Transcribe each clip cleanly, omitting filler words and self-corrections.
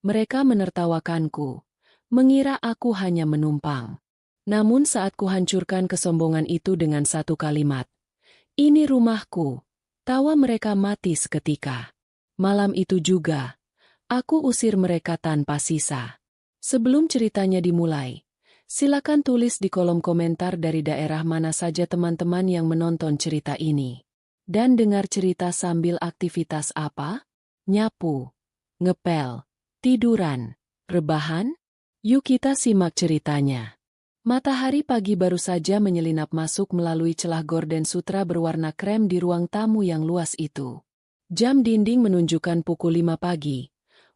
Mereka menertawakanku, mengira aku hanya menumpang. Namun saat kuhancurkan kesombongan itu dengan satu kalimat, "Ini rumahku," tawa mereka mati seketika. Malam itu juga, aku usir mereka tanpa sisa. Sebelum ceritanya dimulai, silakan tulis di kolom komentar dari daerah mana saja teman-teman yang menonton cerita ini. Dan dengar cerita sambil aktivitas apa? Nyapu, ngepel, tiduran, rebahan? Yuk kita simak ceritanya. Matahari pagi baru saja menyelinap masuk melalui celah gorden sutra berwarna krem di ruang tamu yang luas itu. Jam dinding menunjukkan pukul 5 pagi,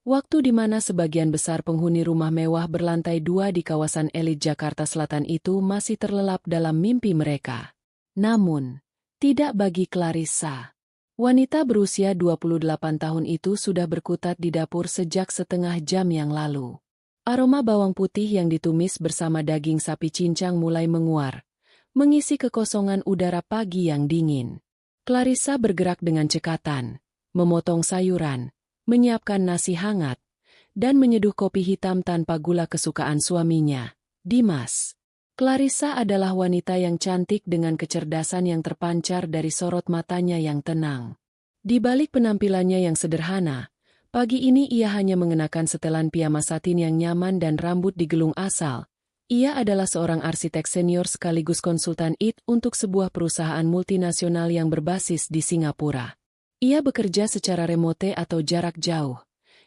waktu di mana sebagian besar penghuni rumah mewah berlantai 2 di kawasan elit Jakarta Selatan itu masih terlelap dalam mimpi mereka. Namun, tidak bagi Clarissa. Wanita berusia 28 tahun itu sudah berkutat di dapur sejak setengah jam yang lalu. Aroma bawang putih yang ditumis bersama daging sapi cincang mulai menguar, mengisi kekosongan udara pagi yang dingin. Clarissa bergerak dengan cekatan, memotong sayuran, menyiapkan nasi hangat, dan menyeduh kopi hitam tanpa gula kesukaan suaminya, Dimas. Clarissa adalah wanita yang cantik dengan kecerdasan yang terpancar dari sorot matanya yang tenang. Di balik penampilannya yang sederhana, pagi ini ia hanya mengenakan setelan piyama satin yang nyaman dan rambut digelung asal. Ia adalah seorang arsitek senior sekaligus konsultan IT untuk sebuah perusahaan multinasional yang berbasis di Singapura. Ia bekerja secara remote atau jarak jauh,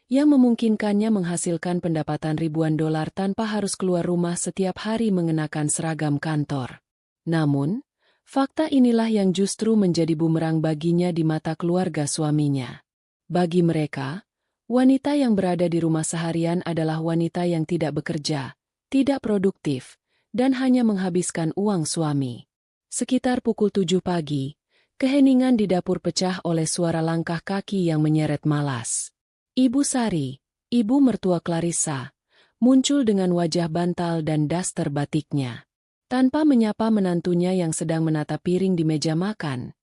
yang memungkinkannya menghasilkan pendapatan ribuan dolar tanpa harus keluar rumah setiap hari mengenakan seragam kantor. Namun, fakta inilah yang justru menjadi bumerang baginya di mata keluarga suaminya. Bagi mereka, wanita yang berada di rumah seharian adalah wanita yang tidak bekerja, tidak produktif, dan hanya menghabiskan uang suami. Sekitar pukul 7 pagi, keheningan di dapur pecah oleh suara langkah kaki yang menyeret malas. Ibu Sari, ibu mertua Clarissa, muncul dengan wajah bantal dan daster batiknya. Tanpa menyapa menantunya yang sedang menata piring di meja makan,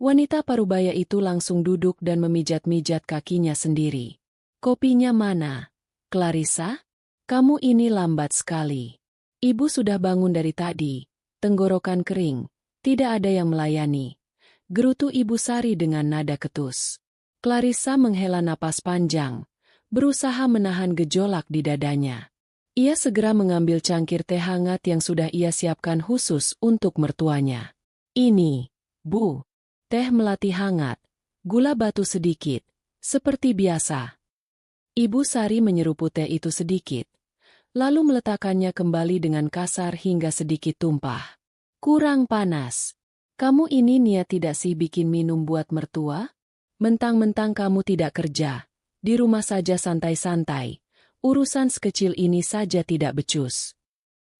wanita parubaya itu langsung duduk dan memijat-mijat kakinya sendiri. "Kopinya mana, Clarissa? Kamu ini lambat sekali." Ibu sudah bangun dari tadi, tenggorokan kering, tidak ada yang melayani. Gerutu Ibu Sari dengan nada ketus. Clarissa menghela napas panjang, berusaha menahan gejolak di dadanya. Ia segera mengambil cangkir teh hangat yang sudah ia siapkan khusus untuk mertuanya. "Ini, Bu, teh melati hangat, gula batu sedikit, seperti biasa." Ibu Sari menyeruput teh itu sedikit, lalu meletakkannya kembali dengan kasar hingga sedikit tumpah. "Kurang panas. Kamu ini niat tidak sih bikin minum buat mertua? Mentang-mentang kamu tidak kerja, di rumah saja santai-santai, urusan sekecil ini saja tidak becus."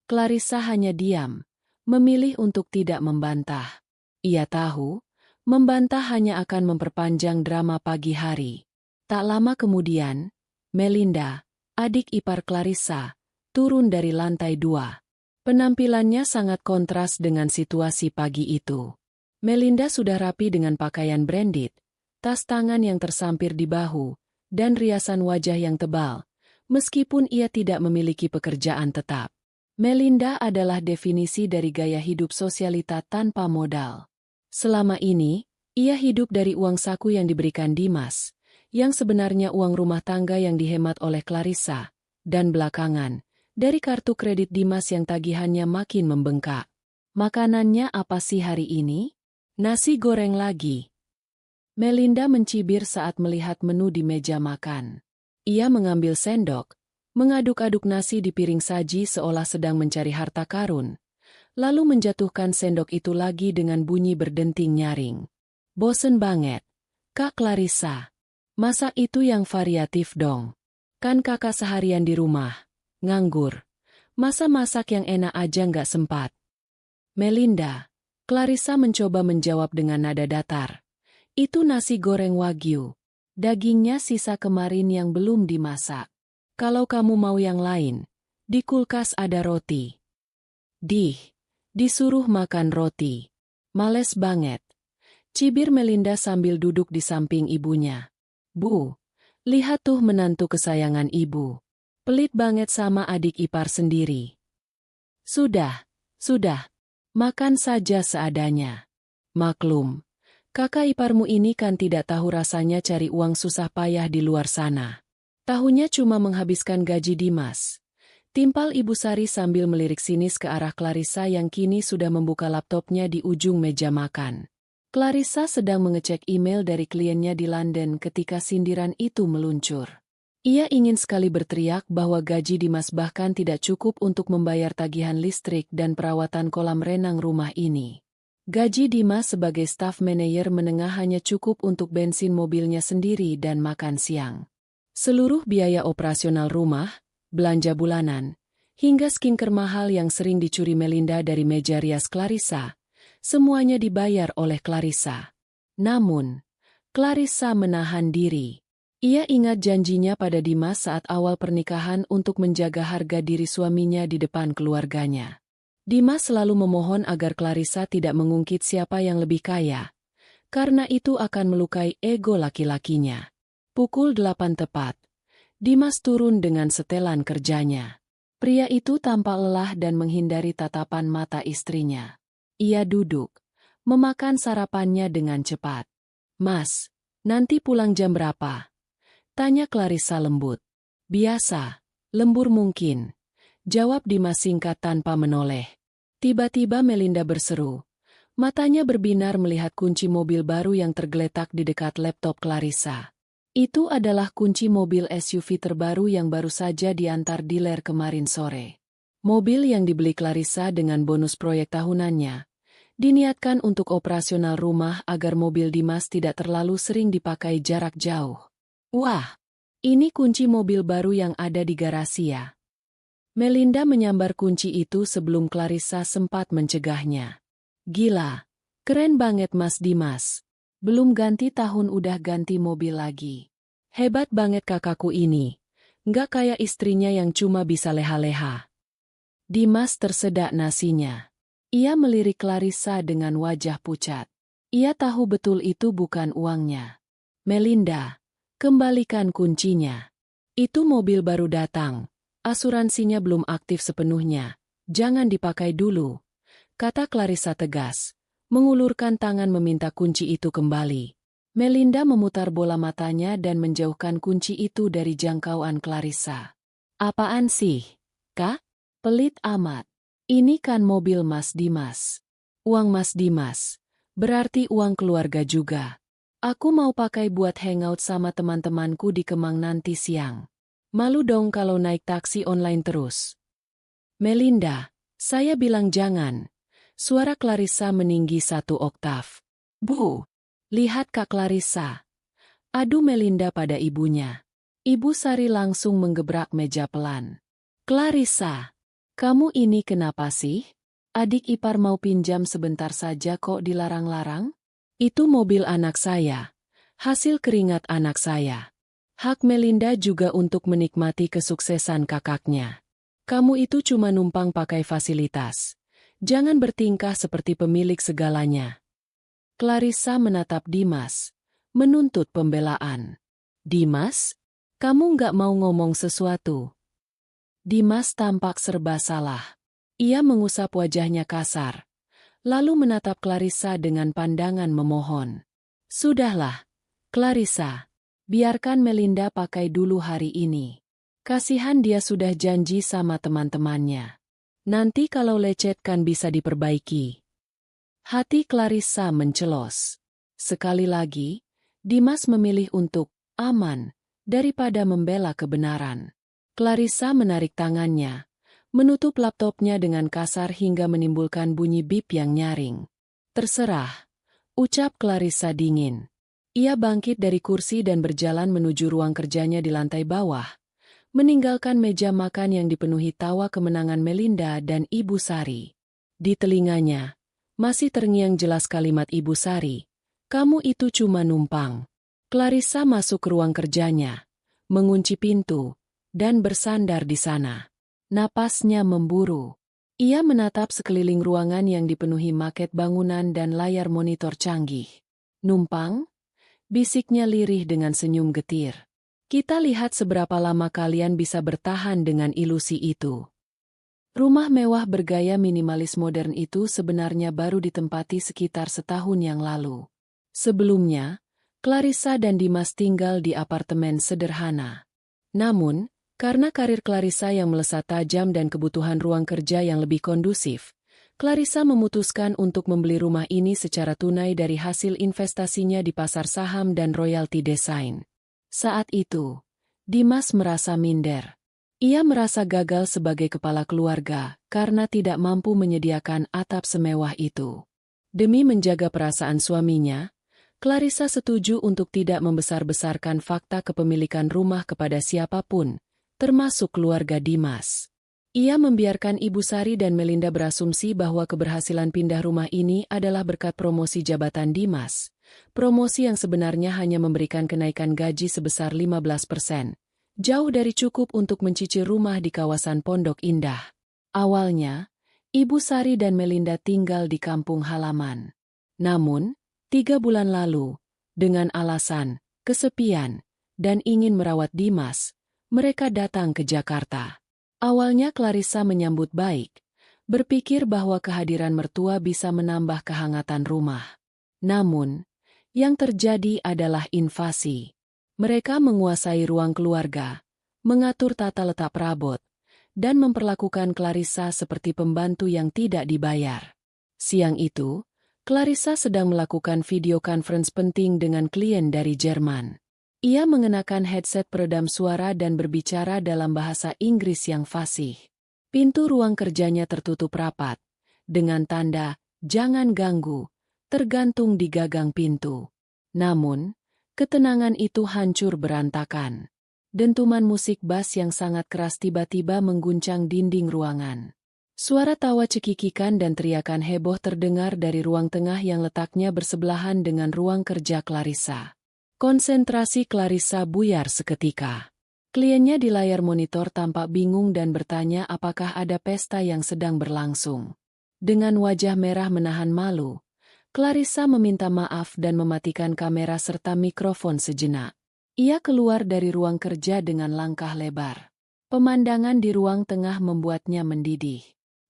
Clarissa hanya diam, memilih untuk tidak membantah. Ia tahu, membantah hanya akan memperpanjang drama pagi hari. Tak lama kemudian, Melinda, adik ipar Clarissa, turun dari lantai 2. Penampilannya sangat kontras dengan situasi pagi itu. Melinda sudah rapi dengan pakaian branded, tas tangan yang tersampir di bahu, dan riasan wajah yang tebal, meskipun ia tidak memiliki pekerjaan tetap. Melinda adalah definisi dari gaya hidup sosialita tanpa modal. Selama ini, ia hidup dari uang saku yang diberikan Dimas, yang sebenarnya uang rumah tangga yang dihemat oleh Clarissa, dan belakangan, dari kartu kredit Dimas yang tagihannya makin membengkak. "Makanannya apa sih hari ini? Nasi goreng lagi." Melinda mencibir saat melihat menu di meja makan. Ia mengambil sendok, mengaduk-aduk nasi di piring saji seolah sedang mencari harta karun, lalu menjatuhkan sendok itu lagi dengan bunyi berdenting nyaring. "Bosen banget, Kak Clarissa. Masak itu yang variatif dong. Kan kakak seharian di rumah, nganggur. Masa masak yang enak aja nggak sempat?" "Melinda," Clarissa mencoba menjawab dengan nada datar. "Itu nasi goreng wagyu. Dagingnya sisa kemarin yang belum dimasak. Kalau kamu mau yang lain, di kulkas ada roti." Disuruh makan roti. Males banget," cibir Melinda sambil duduk di samping ibunya. "Bu, Lihat tuh menantu kesayangan ibu. Pelit banget sama adik ipar sendiri. Sudah, sudah. Makan saja seadanya. Maklum, kakak iparmu ini kan tidak tahu rasanya cari uang susah payah di luar sana. Tahunya cuma menghabiskan gaji Dimas. Timpal Ibu Sari sambil melirik sinis ke arah Clarissa yang kini sudah membuka laptopnya di ujung meja makan. Clarissa sedang mengecek email dari kliennya di London ketika sindiran itu meluncur. Ia ingin sekali berteriak bahwa gaji Dimas bahkan tidak cukup untuk membayar tagihan listrik dan perawatan kolam renang rumah ini. Gaji Dimas sebagai staf manajer menengah hanya cukup untuk bensin mobilnya sendiri dan makan siang. Seluruh biaya operasional rumah, belanja bulanan, hingga skincare mahal yang sering dicuri Melinda dari meja rias Clarissa, semuanya dibayar oleh Clarissa. Namun, Clarissa menahan diri. Ia ingat janjinya pada Dimas saat awal pernikahan untuk menjaga harga diri suaminya di depan keluarganya. Dimas selalu memohon agar Clarissa tidak mengungkit siapa yang lebih kaya, karena itu akan melukai ego laki-lakinya. Pukul 8 tepat. Dimas turun dengan setelan kerjanya. Pria itu tampak lelah dan menghindari tatapan mata istrinya. Ia duduk, memakan sarapannya dengan cepat. "Mas, nanti pulang jam berapa?" tanya Clarissa lembut. "Biasa, lembur mungkin," jawab Dimas singkat tanpa menoleh. Tiba-tiba Melinda berseru. Matanya berbinar melihat kunci mobil baru yang tergeletak di dekat laptop Clarissa. Itu adalah kunci mobil SUV terbaru yang baru saja diantar dealer kemarin sore. Mobil yang dibeli Clarissa dengan bonus proyek tahunannya, diniatkan untuk operasional rumah agar mobil Dimas tidak terlalu sering dipakai jarak jauh. "Wah, ini kunci mobil baru yang ada di garasi ya?" Melinda menyambar kunci itu sebelum Clarissa sempat mencegahnya. "Gila, keren banget Mas Dimas. Belum ganti tahun udah ganti mobil lagi. Hebat banget kakakku ini. Nggak kayak istrinya yang cuma bisa leha-leha." Dimas tersedak nasinya. Ia melirik Clarissa dengan wajah pucat. Ia tahu betul itu bukan uangnya. "Melinda, kembalikan kuncinya. Itu mobil baru datang. Asuransinya belum aktif sepenuhnya. Jangan dipakai dulu," kata Clarissa tegas, mengulurkan tangan meminta kunci itu kembali. Melinda memutar bola matanya dan menjauhkan kunci itu dari jangkauan Clarissa. "Apaan sih, Kak? Pelit amat. Ini kan mobil Mas Dimas. Uang Mas Dimas. Berarti uang keluarga juga. Aku mau pakai buat hangout sama teman-temanku di Kemang nanti siang. Malu dong kalau naik taksi online terus." "Melinda, saya bilang jangan." Suara Clarissa meninggi 1 oktav. "Bu, lihat Kak Clarissa." Adu Melinda pada ibunya. Ibu Sari langsung menggebrak meja pelan. "Clarissa, kamu ini kenapa sih? Adik ipar mau pinjam sebentar saja kok dilarang-larang? Itu mobil anak saya. Hasil keringat anak saya. Hak Melinda juga untuk menikmati kesuksesan kakaknya. Kamu itu cuma numpang pakai fasilitas. Jangan bertingkah seperti pemilik segalanya." Clarissa menatap Dimas, menuntut pembelaan. "Dimas, kamu nggak mau ngomong sesuatu?" Dimas tampak serba salah. Ia mengusap wajahnya kasar, lalu menatap Clarissa dengan pandangan memohon. "Sudahlah, Clarissa, biarkan Melinda pakai dulu hari ini. Kasihan dia sudah janji sama teman-temannya. Nanti kalau lecet kan bisa diperbaiki." Hati Clarissa mencelos. Sekali lagi, Dimas memilih untuk aman daripada membela kebenaran. Clarissa menarik tangannya, menutup laptopnya dengan kasar hingga menimbulkan bunyi bip yang nyaring. "Terserah," ucap Clarissa dingin. Ia bangkit dari kursi dan berjalan menuju ruang kerjanya di lantai bawah, meninggalkan meja makan yang dipenuhi tawa kemenangan Melinda dan Ibu Sari. Di telinganya masih terngiang jelas kalimat Ibu Sari, "Kamu itu cuma numpang." Clarissa masuk ke ruang kerjanya, mengunci pintu, dan bersandar di sana. Napasnya memburu. Ia menatap sekeliling ruangan yang dipenuhi maket bangunan dan layar monitor canggih. "Numpang?" bisiknya lirih dengan senyum getir. Kita lihat seberapa lama kalian bisa bertahan dengan ilusi itu. Rumah mewah bergaya minimalis modern itu sebenarnya baru ditempati sekitar setahun yang lalu. Sebelumnya, Clarissa dan Dimas tinggal di apartemen sederhana. Namun, karena karir Clarissa yang melesat tajam dan kebutuhan ruang kerja yang lebih kondusif, Clarissa memutuskan untuk membeli rumah ini secara tunai dari hasil investasinya di pasar saham dan royalti desain. Saat itu, Dimas merasa minder. Ia merasa gagal sebagai kepala keluarga karena tidak mampu menyediakan atap semewah itu. Demi menjaga perasaan suaminya, Clarissa setuju untuk tidak membesar-besarkan fakta kepemilikan rumah kepada siapapun, termasuk keluarga Dimas. Ia membiarkan Ibu Sari dan Melinda berasumsi bahwa keberhasilan pindah rumah ini adalah berkat promosi jabatan Dimas. Promosi yang sebenarnya hanya memberikan kenaikan gaji sebesar 15%. Jauh dari cukup untuk mencicil rumah di kawasan Pondok Indah. Awalnya, Ibu Sari dan Melinda tinggal di kampung halaman. Namun, 3 bulan lalu, dengan alasan kesepian dan ingin merawat Dimas, mereka datang ke Jakarta. Awalnya Clarissa menyambut baik, berpikir bahwa kehadiran mertua bisa menambah kehangatan rumah. Namun, yang terjadi adalah invasi. Mereka menguasai ruang keluarga, mengatur tata letak perabot, dan memperlakukan Clarissa seperti pembantu yang tidak dibayar. Siang itu, Clarissa sedang melakukan video conference penting dengan klien dari Jerman. Ia mengenakan headset peredam suara dan berbicara dalam bahasa Inggris yang fasih. Pintu ruang kerjanya tertutup rapat, dengan tanda, "Jangan ganggu," tergantung di gagang pintu. Namun, ketenangan itu hancur berantakan. Dentuman musik bass yang sangat keras tiba-tiba mengguncang dinding ruangan. Suara tawa cekikikan dan teriakan heboh terdengar dari ruang tengah yang letaknya bersebelahan dengan ruang kerja Clarissa. Konsentrasi Clarissa buyar seketika. Kliennya di layar monitor tampak bingung dan bertanya apakah ada pesta yang sedang berlangsung. Dengan wajah merah menahan malu, Clarissa meminta maaf dan mematikan kamera serta mikrofon sejenak. Ia keluar dari ruang kerja dengan langkah lebar. Pemandangan di ruang tengah membuatnya mendidih.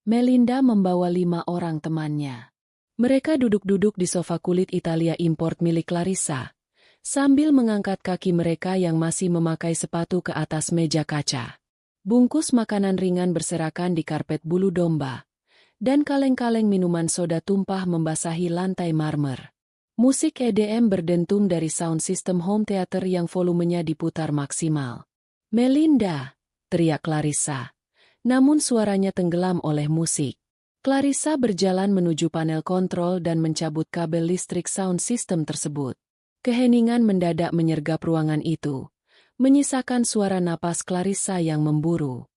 Melinda membawa 5 orang temannya. Mereka duduk-duduk di sofa kulit Italia import milik Clarissa, sambil mengangkat kaki mereka yang masih memakai sepatu ke atas meja kaca. Bungkus makanan ringan berserakan di karpet bulu domba, dan kaleng-kaleng minuman soda tumpah membasahi lantai marmer. Musik EDM berdentum dari sound system home theater yang volumenya diputar maksimal. "Melinda!" teriak Clarissa. Namun suaranya tenggelam oleh musik. Clarissa berjalan menuju panel kontrol dan mencabut kabel listrik sound system tersebut. Keheningan mendadak menyergap ruangan itu, menyisakan suara napas Clarissa yang memburu.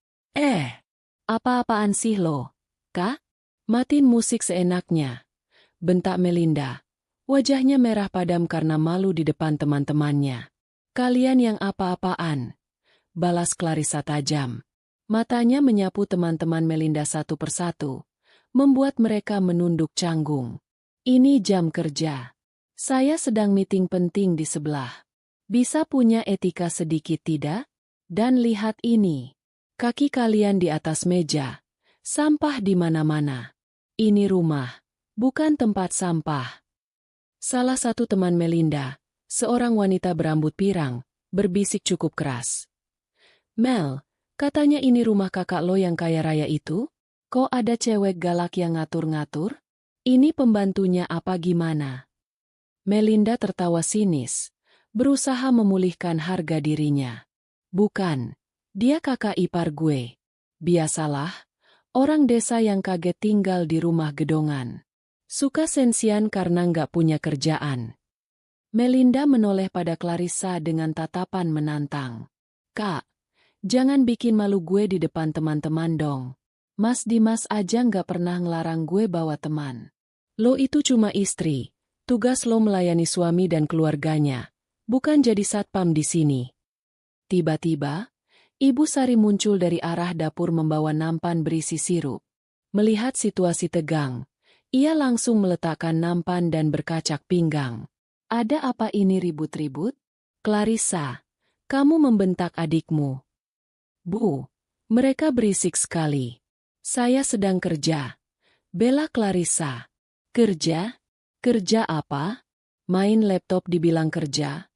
Apa-apaan sih lo, Kak? Matiin musik seenaknya," bentak Melinda. Wajahnya merah padam karena malu di depan teman-temannya. "Kalian yang apa-apaan?" balas Clarissa tajam. Matanya menyapu teman-teman Melinda satu persatu, membuat mereka menunduk canggung. "Ini jam kerja. Saya sedang meeting penting di sebelah. Bisa punya etika sedikit tidak? Dan lihat ini. Kaki kalian di atas meja. Sampah di mana-mana. Ini rumah, bukan tempat sampah." Salah satu teman Melinda, seorang wanita berambut pirang, berbisik cukup keras. "Mel, katanya ini rumah kakak lo yang kaya raya itu? Kok ada cewek galak yang ngatur-ngatur? Ini pembantunya apa gimana?" Melinda tertawa sinis, berusaha memulihkan harga dirinya. "Bukan, dia kakak ipar gue. Biasalah, orang desa yang kaget tinggal di rumah gedongan. Suka sensian karena nggak punya kerjaan." Melinda menoleh pada Clarissa dengan tatapan menantang. "Kak, jangan bikin malu gue di depan teman-teman dong. Mas Dimas aja nggak pernah ngelarang gue bawa teman. Lo itu cuma istri, tugas lo melayani suami dan keluarganya, bukan jadi satpam di sini." Tiba-tiba, Ibu Sari muncul dari arah dapur membawa nampan berisi sirup. Melihat situasi tegang, ia langsung meletakkan nampan dan berkacak pinggang. "Ada apa ini ribut-ribut? Clarissa, Kamu membentak adikmu. Bu, mereka berisik sekali. Saya sedang kerja. Bela Clarissa. Kerja? Kerja apa? Main laptop dibilang kerja?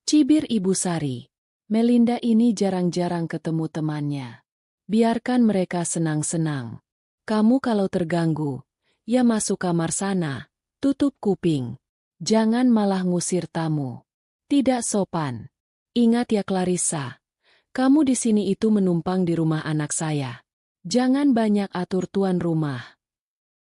Cibir Ibu Sari. Melinda ini jarang-jarang ketemu temannya. Biarkan mereka senang-senang. Kamu kalau terganggu, ya masuk kamar sana, tutup kuping. Jangan malah ngusir tamu. Tidak sopan. Ingat ya Clarissa, kamu di sini itu menumpang di rumah anak saya. Jangan banyak atur tuan rumah.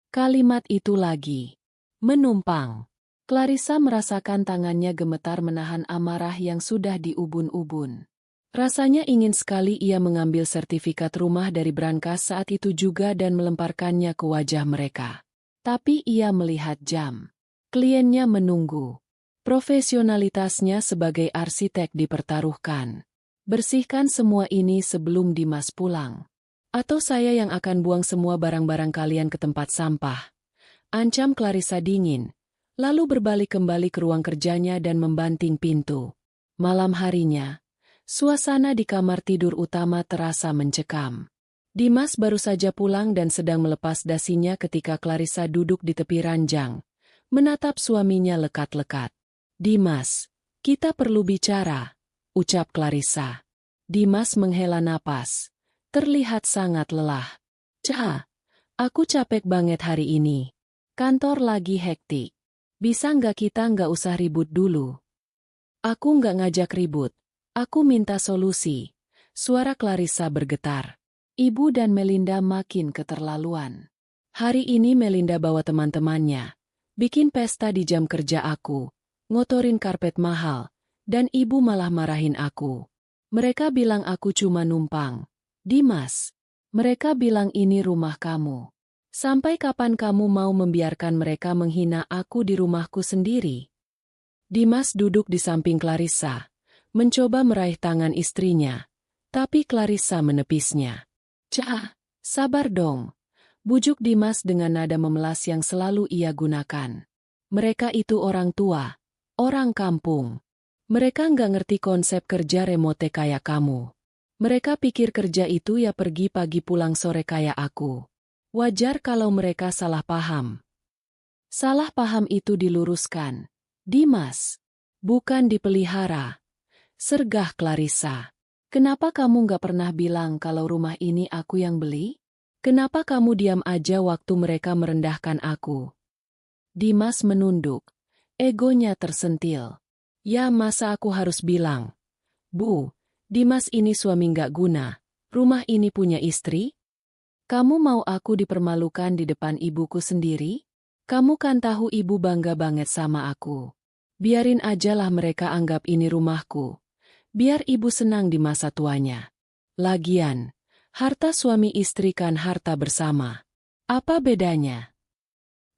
Kalimat itu lagi. Menumpang. Clarissa merasakan tangannya gemetar menahan amarah yang sudah diubun-ubun. Rasanya ingin sekali ia mengambil sertifikat rumah dari brankas saat itu juga dan melemparkannya ke wajah mereka. Tapi ia melihat jam. Kliennya menunggu. Profesionalitasnya sebagai arsitek dipertaruhkan. Bersihkan semua ini sebelum Dimas pulang. Atau saya yang akan buang semua barang-barang kalian ke tempat sampah. Ancam Clarissa dingin. Lalu berbalik kembali ke ruang kerjanya dan membanting pintu. Malam harinya, suasana di kamar tidur utama terasa mencekam. Dimas baru saja pulang dan sedang melepas dasinya ketika Clarissa duduk di tepi ranjang, menatap suaminya lekat-lekat. Dimas, kita perlu bicara, ucap Clarissa. Dimas menghela napas, terlihat sangat lelah. Cah, aku capek banget hari ini. Kantor lagi hektik. Bisa nggak usah ribut dulu? Aku nggak ngajak ribut. Aku minta solusi. Suara Clarissa bergetar. Ibu dan Melinda makin keterlaluan. Hari ini Melinda bawa teman-temannya. Bikin pesta di jam kerja aku. Ngotorin karpet mahal. Dan ibu malah marahin aku. Mereka bilang aku cuma numpang. Dimas, mereka bilang ini rumah kamu. Sampai kapan kamu mau membiarkan mereka menghina aku di rumahku sendiri? Dimas duduk di samping Clarissa, mencoba meraih tangan istrinya, tapi Clarissa menepisnya. Cah, sabar dong. Bujuk Dimas dengan nada memelas yang selalu ia gunakan. Mereka itu orang tua, orang kampung. Mereka nggak ngerti konsep kerja remote kayak kamu. Mereka pikir kerja itu ya pergi pagi pulang sore kayak aku. Wajar kalau mereka salah paham. Salah paham itu diluruskan. Dimas, bukan dipelihara. Sergah Clarissa. Kenapa kamu nggak pernah bilang kalau rumah ini aku yang beli? Kenapa kamu diam aja waktu mereka merendahkan aku? Dimas menunduk. Egonya tersentil. Ya masa aku harus bilang? Bu, Dimas ini suami nggak guna. Rumah ini punya istri? Kamu mau aku dipermalukan di depan ibuku sendiri? Kamu kan tahu ibu bangga banget sama aku. Biarin ajalah mereka anggap ini rumahku. Biar ibu senang di masa tuanya. Lagian, harta suami istri kan harta bersama. Apa bedanya?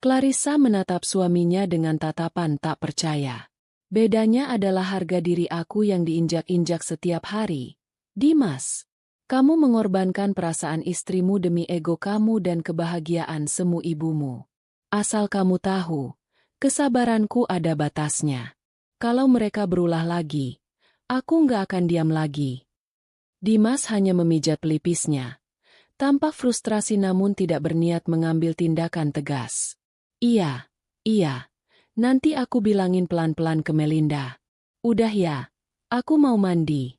Clarissa menatap suaminya dengan tatapan tak percaya. Bedanya adalah harga diri aku yang diinjak-injak setiap hari. Dimas. Kamu mengorbankan perasaan istrimu demi ego kamu dan kebahagiaan semu ibumu. Asal kamu tahu, kesabaranku ada batasnya. Kalau mereka berulah lagi, aku nggak akan diam lagi. Dimas hanya memijat pelipisnya. Tampak frustrasi namun tidak berniat mengambil tindakan tegas. Iya, nanti aku bilangin pelan-pelan ke Melinda. Udah ya, aku mau mandi.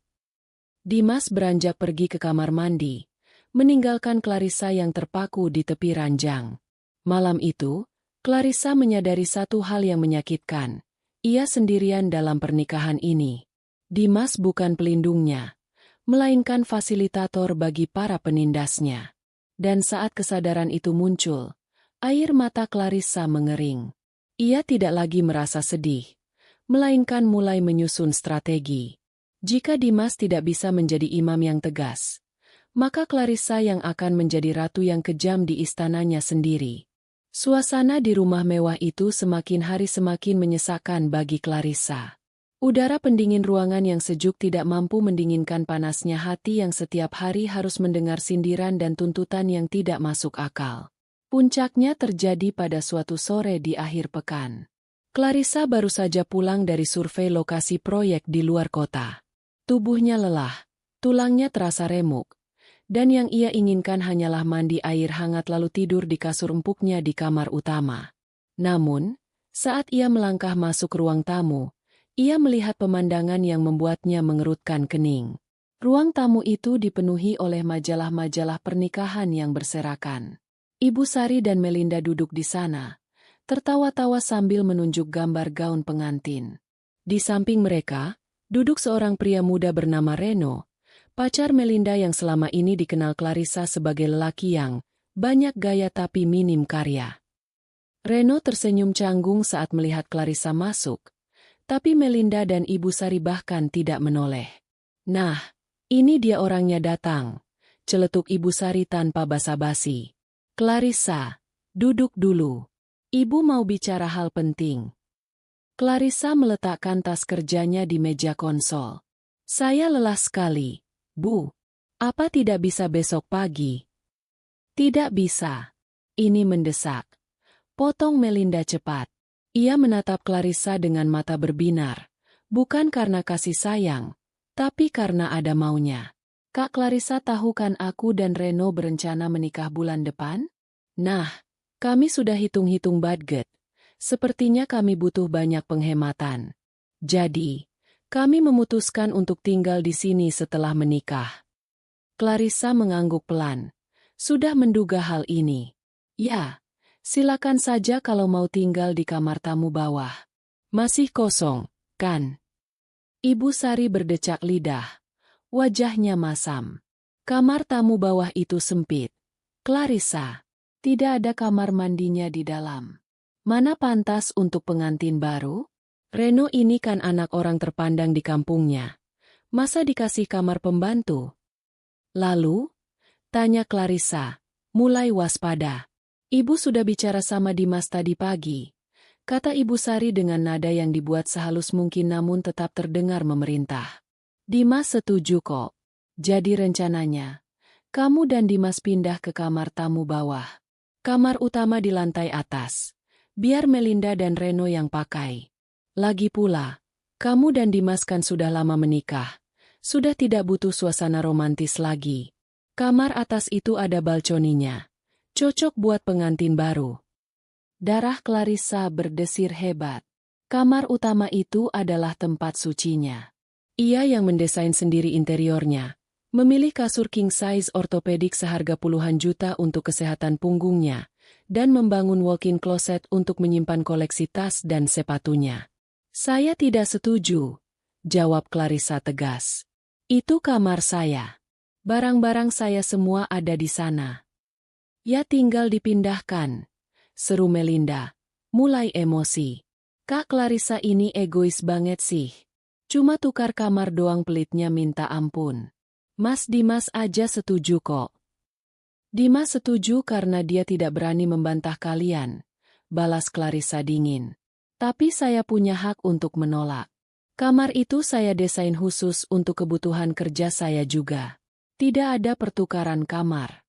Dimas beranjak pergi ke kamar mandi, meninggalkan Clarissa yang terpaku di tepi ranjang. Malam itu, Clarissa menyadari satu hal yang menyakitkan. Ia sendirian dalam pernikahan ini. Dimas bukan pelindungnya, melainkan fasilitator bagi para penindasnya. Dan saat kesadaran itu muncul, air mata Clarissa mengering. Ia tidak lagi merasa sedih, melainkan mulai menyusun strategi. Jika Dimas tidak bisa menjadi imam yang tegas, maka Clarissa yang akan menjadi ratu yang kejam di istananya sendiri. Suasana di rumah mewah itu semakin hari semakin menyesakkan bagi Clarissa. Udara pendingin ruangan yang sejuk tidak mampu mendinginkan panasnya hati yang setiap hari harus mendengar sindiran dan tuntutan yang tidak masuk akal. Puncaknya terjadi pada suatu sore di akhir pekan. Clarissa baru saja pulang dari survei lokasi proyek di luar kota. Tubuhnya lelah, tulangnya terasa remuk, dan yang ia inginkan hanyalah mandi air hangat lalu tidur di kasur empuknya di kamar utama. Namun, saat ia melangkah masuk ruang tamu, ia melihat pemandangan yang membuatnya mengerutkan kening. Ruang tamu itu dipenuhi oleh majalah-majalah pernikahan yang berserakan. Ibu Sari dan Melinda duduk di sana, tertawa-tawa sambil menunjuk gambar gaun pengantin. Di samping mereka, duduk seorang pria muda bernama Reno, pacar Melinda yang selama ini dikenal Clarissa sebagai lelaki yang banyak gaya tapi minim karya. Reno tersenyum canggung saat melihat Clarissa masuk, tapi Melinda dan Ibu Sari bahkan tidak menoleh. "Nah, ini dia orangnya datang," celetuk Ibu Sari tanpa basa-basi. "Clarissa, duduk dulu. Ibu mau bicara hal penting." Clarissa meletakkan tas kerjanya di meja konsol. "Saya lelah sekali, Bu. Apa tidak bisa besok pagi?" "Tidak bisa. Ini mendesak," potong Melinda cepat. Ia menatap Clarissa dengan mata berbinar, bukan karena kasih sayang, tapi karena ada maunya. "Kak Clarissa, tahu kan aku dan Reno berencana menikah bulan depan? Nah, kami sudah hitung-hitung budget. Sepertinya kami butuh banyak penghematan. Jadi, kami memutuskan untuk tinggal di sini setelah menikah." Clarissa mengangguk pelan. Sudah menduga hal ini. "Ya, silakan saja kalau mau tinggal di kamar tamu bawah. Masih kosong, kan?" Ibu Sari berdecak lidah. Wajahnya masam. Kamar tamu bawah itu sempit. "Clarissa, tidak ada kamar mandinya di dalam. Mana pantas untuk pengantin baru? Reno ini kan anak orang terpandang di kampungnya. Masa dikasih kamar pembantu?" "Lalu?" tanya Clarissa, mulai waspada. "Ibu sudah bicara sama Dimas tadi pagi," kata Ibu Sari dengan nada yang dibuat sehalus mungkin namun tetap terdengar memerintah. "Dimas setuju kok. Jadi rencananya, kamu dan Dimas pindah ke kamar tamu bawah. Kamar utama di lantai atas. Biar Melinda dan Reno yang pakai. Lagi pula, kamu dan Dimas kan sudah lama menikah. Sudah tidak butuh suasana romantis lagi. Kamar atas itu ada balkoninya. Cocok buat pengantin baru." Darah Clarissa berdesir hebat. Kamar utama itu adalah tempat sucinya. Ia yang mendesain sendiri interiornya. Memilih kasur king size ortopedik seharga puluhan juta untuk kesehatan punggungnya, dan membangun walk-in closet untuk menyimpan koleksi tas dan sepatunya. "Saya tidak setuju," jawab Clarissa tegas. "Itu kamar saya. Barang-barang saya semua ada di sana." "Ya tinggal dipindahkan," seru Melinda, mulai emosi. "Kak Clarissa ini egois banget sih. Cuma tukar kamar doang pelitnya minta ampun. Mas Dimas aja setuju kok." "Dimas setuju karena dia tidak berani membantah kalian," balas Clarissa dingin. "Tapi saya punya hak untuk menolak. Kamar itu saya desain khusus untuk kebutuhan kerja saya juga. Tidak ada pertukaran kamar."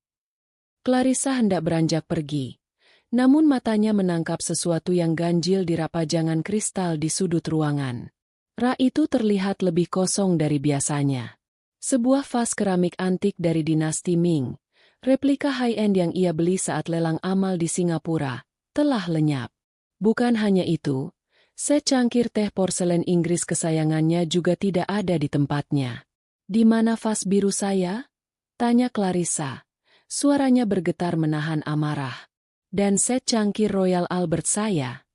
Clarissa hendak beranjak pergi. Namun matanya menangkap sesuatu yang ganjil di rapajangan kristal di sudut ruangan. Rak itu terlihat lebih kosong dari biasanya. Sebuah vas keramik antik dari dinasti Ming, replika high-end yang ia beli saat lelang amal di Singapura, telah lenyap. Bukan hanya itu, secangkir teh porselen Inggris kesayangannya juga tidak ada di tempatnya. "Di mana vas biru saya?" tanya Clarissa. Suaranya bergetar menahan amarah. "Dan set cangkir Royal Albert saya?"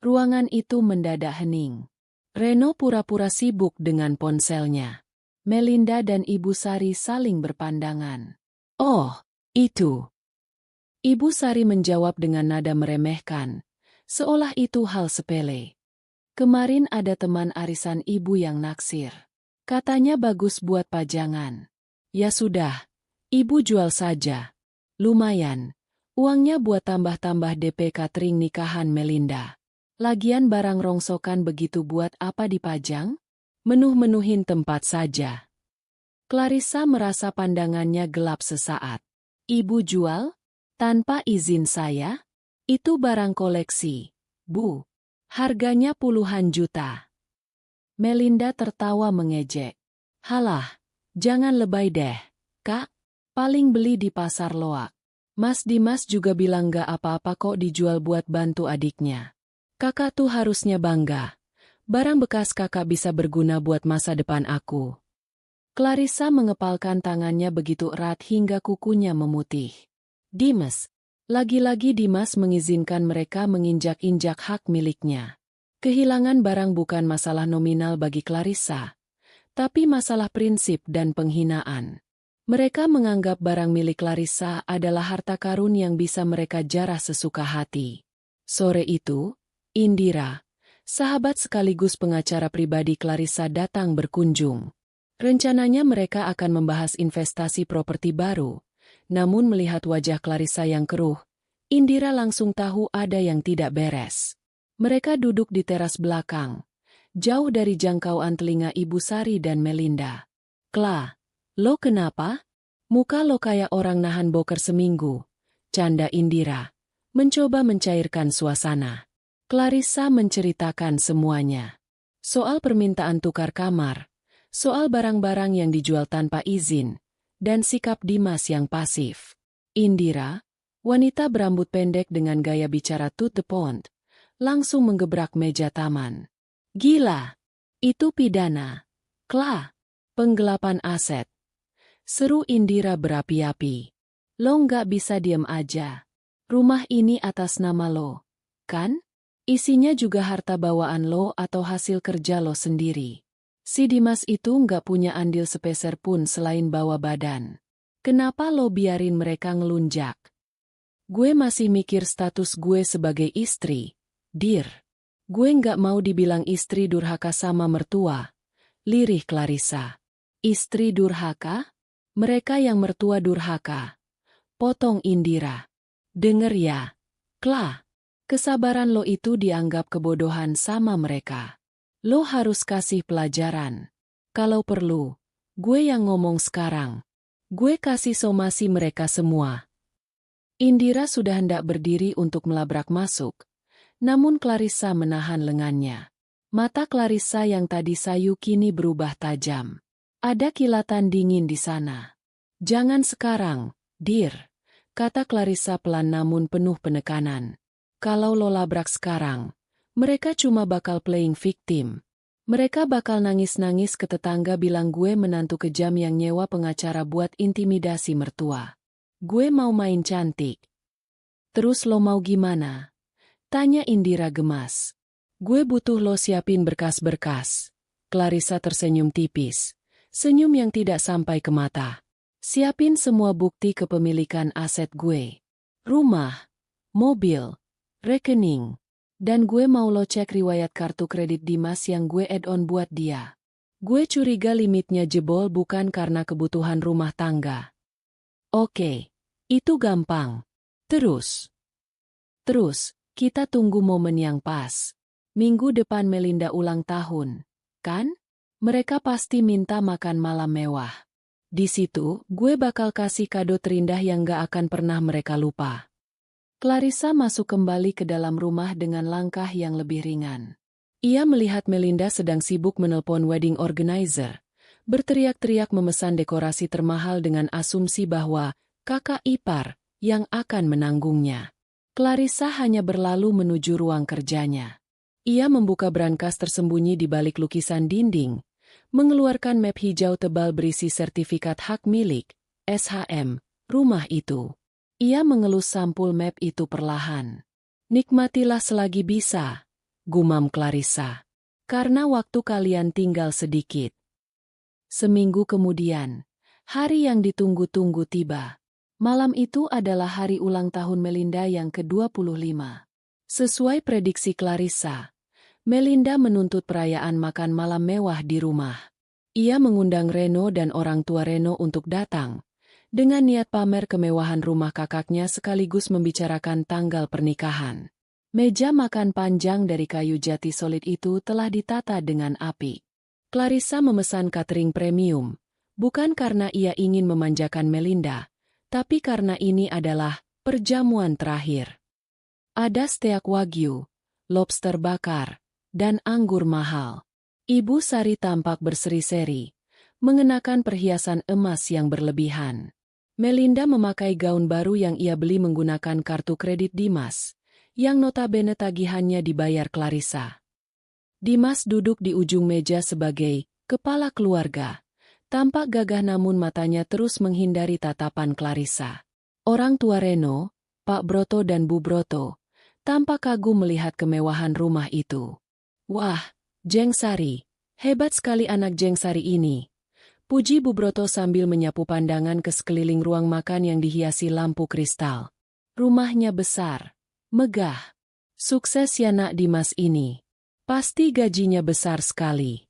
Ruangan itu mendadak hening. Reno pura-pura sibuk dengan ponselnya. Melinda dan Ibu Sari saling berpandangan. "Oh, itu." Ibu Sari menjawab dengan nada meremehkan, seolah itu hal sepele. "Kemarin ada teman arisan ibu yang naksir. Katanya bagus buat pajangan. Ya sudah, ibu jual saja. Lumayan, uangnya buat tambah-tambah DP catering nikahan Melinda. Lagian barang rongsokan begitu buat apa dipajang? Menuh-menuhin tempat saja." Clarissa merasa pandangannya gelap sesaat. "Ibu jual? Tanpa izin saya? Itu barang koleksi, Bu. Harganya puluhan juta." Melinda tertawa mengejek. Halah, jangan lebay deh, Kak. Paling beli di pasar loak. Mas Dimas juga bilang gak apa-apa kok dijual buat bantu adiknya. Kakak tuh harusnya bangga. Barang bekas kakak bisa berguna buat masa depan aku. Clarissa mengepalkan tangannya begitu erat hingga kukunya memutih. Dimas. Lagi-lagi Dimas mengizinkan mereka menginjak-injak hak miliknya. Kehilangan barang bukan masalah nominal bagi Clarissa, tapi masalah prinsip dan penghinaan. Mereka menganggap barang milik Clarissa adalah harta karun yang bisa mereka jarah sesuka hati. Sore itu, Indira, sahabat sekaligus pengacara pribadi Clarissa datang berkunjung. Rencananya mereka akan membahas investasi properti baru, namun melihat wajah Clarissa yang keruh, Indira langsung tahu ada yang tidak beres. Mereka duduk di teras belakang, jauh dari jangkauan telinga Ibu Sari dan Melinda. "Kla, lo kenapa? Muka lo kayak orang nahan boker seminggu," canda Indira, mencoba mencairkan suasana. Clarissa menceritakan semuanya. Soal permintaan tukar kamar, soal barang-barang yang dijual tanpa izin, dan sikap Dimas yang pasif. Indira, wanita berambut pendek dengan gaya bicara to the point, langsung menggebrak meja taman. "Gila! Itu pidana. Kla, penggelapan aset," seru Indira berapi-api. "Lo nggak bisa diem aja. Rumah ini atas nama lo, kan? Isinya juga harta bawaan lo atau hasil kerja lo sendiri. Si Dimas itu nggak punya andil sepeser pun selain bawa badan. Kenapa lo biarin mereka ngelunjak? Gue masih mikir status gue sebagai istri, Dir. Gue nggak mau dibilang istri durhaka sama mertua," lirih Clarissa. "Istri durhaka? Mereka yang mertua durhaka," potong Indira. "Denger ya, Kla. Kesabaran lo itu dianggap kebodohan sama mereka. Lo harus kasih pelajaran. Kalau perlu, gue yang ngomong sekarang. Gue kasih somasi mereka semua." Indira sudah hendak berdiri untuk melabrak masuk, namun Clarissa menahan lengannya. Mata Clarissa yang tadi sayu kini berubah tajam. Ada kilatan dingin di sana. "Jangan sekarang, Dir," kata Clarissa pelan namun penuh penekanan. "Kalau lo labrak sekarang, mereka cuma bakal playing victim. Mereka bakal nangis-nangis ke tetangga bilang gue menantu kejam yang nyewa pengacara buat intimidasi mertua. Gue mau main cantik. Terus lo mau gimana?" tanya Indira gemas. "Gue butuh lo siapin berkas-berkas." Clarissa tersenyum tipis, senyum yang tidak sampai ke mata. "Siapin semua bukti kepemilikan aset gue. Rumah, mobil, rekening. Dan gue mau lo cek riwayat kartu kredit Dimas yang gue add-on buat dia. Gue curiga limitnya jebol bukan karena kebutuhan rumah tangga." "Oke, itu gampang. Terus, kita tunggu momen yang pas. Minggu depan Melinda ulang tahun, kan? Mereka pasti minta makan malam mewah. Di situ, gue bakal kasih kado terindah yang gak akan pernah mereka lupa." Clarissa masuk kembali ke dalam rumah dengan langkah yang lebih ringan. Ia melihat Melinda sedang sibuk menelpon wedding organizer, berteriak-teriak memesan dekorasi termahal dengan asumsi bahwa kakak ipar yang akan menanggungnya. Clarissa hanya berlalu menuju ruang kerjanya. Ia membuka brankas tersembunyi di balik lukisan dinding, mengeluarkan map hijau tebal berisi sertifikat hak milik, SHM, rumah itu. Ia mengelus sampul map itu perlahan. "Nikmatilah selagi bisa," gumam Clarissa. "Karena waktu kalian tinggal sedikit." Seminggu kemudian, hari yang ditunggu-tunggu tiba. Malam itu adalah hari ulang tahun Melinda yang ke-25. Sesuai prediksi Clarissa, Melinda menuntut perayaan makan malam mewah di rumah. Ia mengundang Reno dan orang tua Reno untuk datang, dengan niat pamer kemewahan rumah kakaknya sekaligus membicarakan tanggal pernikahan. Meja makan panjang dari kayu jati solid itu telah ditata dengan apik. Clarissa memesan catering premium, bukan karena ia ingin memanjakan Melinda, tapi karena ini adalah perjamuan terakhir. Ada steak wagyu, lobster bakar, dan anggur mahal. Ibu Sari tampak berseri-seri, mengenakan perhiasan emas yang berlebihan. Melinda memakai gaun baru yang ia beli menggunakan kartu kredit Dimas, yang notabene tagihannya dibayar Clarissa. Dimas duduk di ujung meja sebagai kepala keluarga. Tampak gagah namun matanya terus menghindari tatapan Clarissa. Orang tua Reno, Pak Broto dan Bu Broto, tampak kagum melihat kemewahan rumah itu. Wah, Jeng Sari, hebat sekali anak Jeng Sari ini. Puji Bu Broto sambil menyapu pandangan ke sekeliling ruang makan yang dihiasi lampu kristal. Rumahnya besar, megah. Sukses ya nak Dimas ini. Pasti gajinya besar sekali.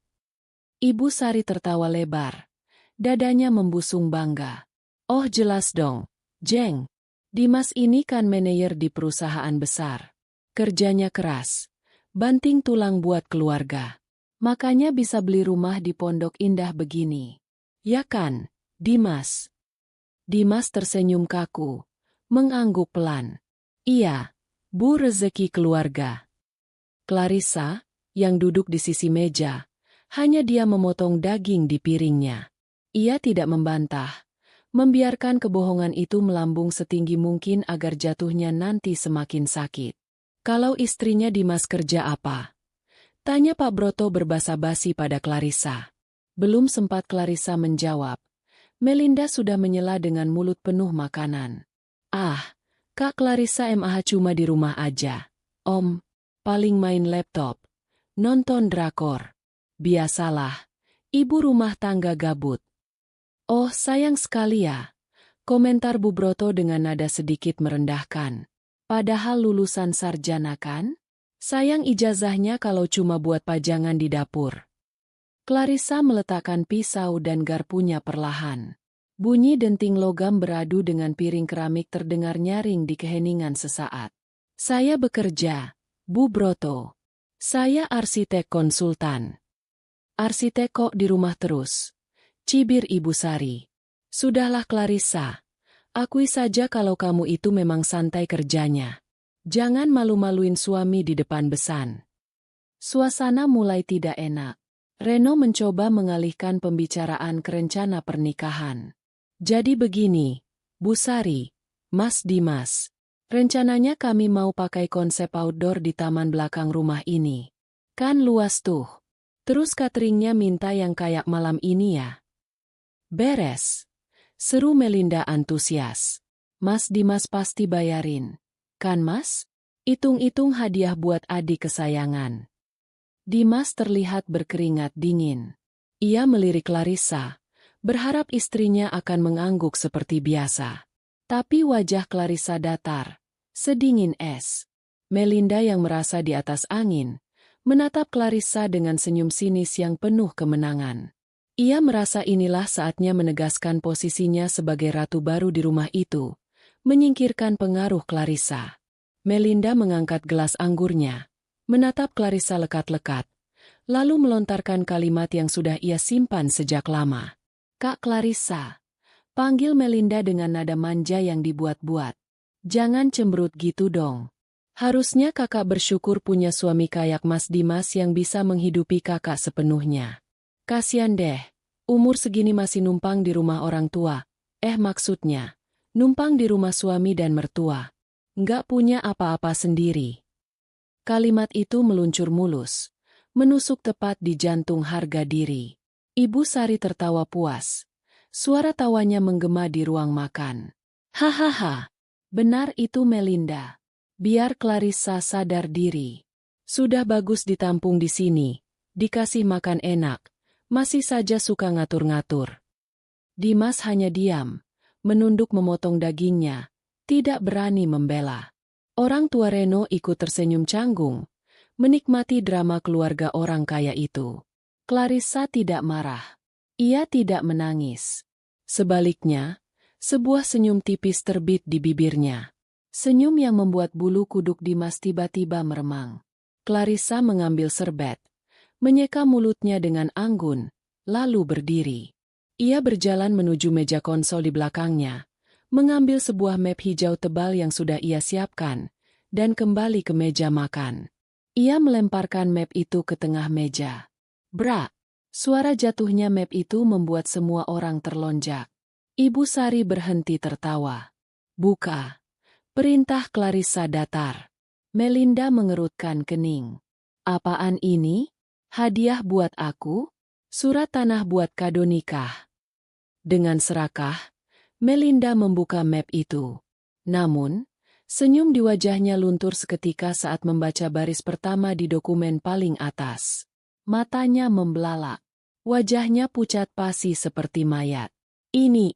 Ibu Sari tertawa lebar. Dadanya membusung bangga. Oh jelas dong, Jeng. Dimas ini kan manajer di perusahaan besar. Kerjanya keras. Banting tulang buat keluarga. Makanya bisa beli rumah di Pondok Indah begini. Ya kan, Dimas? Dimas tersenyum kaku, mengangguk pelan. Iya, Bu, rezeki keluarga. Clarissa, yang duduk di sisi meja, hanya dia memotong daging di piringnya. Ia tidak membantah, membiarkan kebohongan itu melambung setinggi mungkin agar jatuhnya nanti semakin sakit. Kalau istrinya Dimas kerja apa? Tanya Pak Broto berbasa-basi pada Clarissa. Belum sempat Clarissa menjawab, Melinda sudah menyela dengan mulut penuh makanan. Ah, Kak Clarissa mah cuma di rumah aja. Om, paling main laptop, nonton drakor. Biasalah, ibu rumah tangga gabut. Oh, sayang sekali ya. Komentar Bu Broto dengan nada sedikit merendahkan. Padahal lulusan sarjana kan? Sayang ijazahnya kalau cuma buat pajangan di dapur. Clarissa meletakkan pisau dan garpunya perlahan. Bunyi denting logam beradu dengan piring keramik terdengar nyaring di keheningan sesaat. Saya bekerja, Bu Broto. Saya arsitek konsultan. Arsitek kok di rumah terus? Cibir Ibu Sari. Sudahlah Clarissa. Akui saja kalau kamu itu memang santai kerjanya. Jangan malu-maluin suami di depan besan. Suasana mulai tidak enak. Reno mencoba mengalihkan pembicaraan ke rencana pernikahan. Jadi begini, Bu Sari, Mas Dimas. Rencananya kami mau pakai konsep outdoor di taman belakang rumah ini. Kan luas tuh. Terus cateringnya minta yang kayak malam ini ya. Beres. Seru Melinda antusias. Mas Dimas pasti bayarin. Kan Mas? Hitung-hitung hadiah buat adik kesayangan. Dimas terlihat berkeringat dingin. Ia melirik Clarissa, berharap istrinya akan mengangguk seperti biasa. Tapi wajah Clarissa datar, sedingin es. Melinda yang merasa di atas angin, menatap Clarissa dengan senyum sinis yang penuh kemenangan. Ia merasa inilah saatnya menegaskan posisinya sebagai ratu baru di rumah itu, menyingkirkan pengaruh Clarissa. Melinda mengangkat gelas anggurnya, menatap Clarissa lekat-lekat, lalu melontarkan kalimat yang sudah ia simpan sejak lama. Kak Clarissa, panggil Melinda dengan nada manja yang dibuat-buat. Jangan cemberut gitu dong. Harusnya kakak bersyukur punya suami kayak Mas Dimas yang bisa menghidupi kakak sepenuhnya. Kasian deh, umur segini masih numpang di rumah orang tua. Maksudnya, numpang di rumah suami dan mertua. Nggak punya apa-apa sendiri. Kalimat itu meluncur mulus, menusuk tepat di jantung harga diri. Ibu Sari tertawa puas. Suara tawanya menggema di ruang makan. Hahaha, benar itu Melinda. Biar Clarissa sadar diri. Sudah bagus ditampung di sini, dikasih makan enak, masih saja suka ngatur-ngatur. Dimas hanya diam, menunduk memotong dagingnya, tidak berani membela. Orang tua Reno ikut tersenyum canggung, menikmati drama keluarga orang kaya itu. Clarissa tidak marah. Ia tidak menangis. Sebaliknya, sebuah senyum tipis terbit di bibirnya. Senyum yang membuat bulu kuduk Dimas tiba-tiba meremang. Clarissa mengambil serbet, menyeka mulutnya dengan anggun, lalu berdiri. Ia berjalan menuju meja konsol di belakangnya, mengambil sebuah map hijau tebal yang sudah ia siapkan, dan kembali ke meja makan. Ia melemparkan map itu ke tengah meja. Bra! Suara jatuhnya map itu membuat semua orang terlonjak. Ibu Sari berhenti tertawa. Buka. Perintah Clarissa datar. Melinda mengerutkan kening. Apaan ini? Hadiah buat aku? Surat tanah buat kado nikah. Dengan serakah, Melinda membuka map itu. Namun, senyum di wajahnya luntur seketika saat membaca baris pertama di dokumen paling atas. Matanya membelalak. Wajahnya pucat pasi seperti mayat. Ini.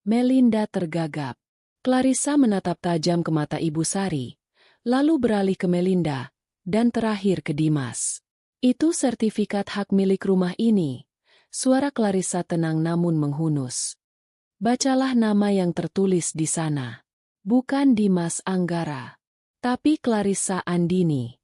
Melinda tergagap. Clarissa menatap tajam ke mata Ibu Sari, lalu beralih ke Melinda, dan terakhir ke Dimas. Itu sertifikat hak milik rumah ini. Suara Clarissa tenang namun menghunus. Bacalah nama yang tertulis di sana. Bukan Dimas Anggara, tapi Clarissa Andini.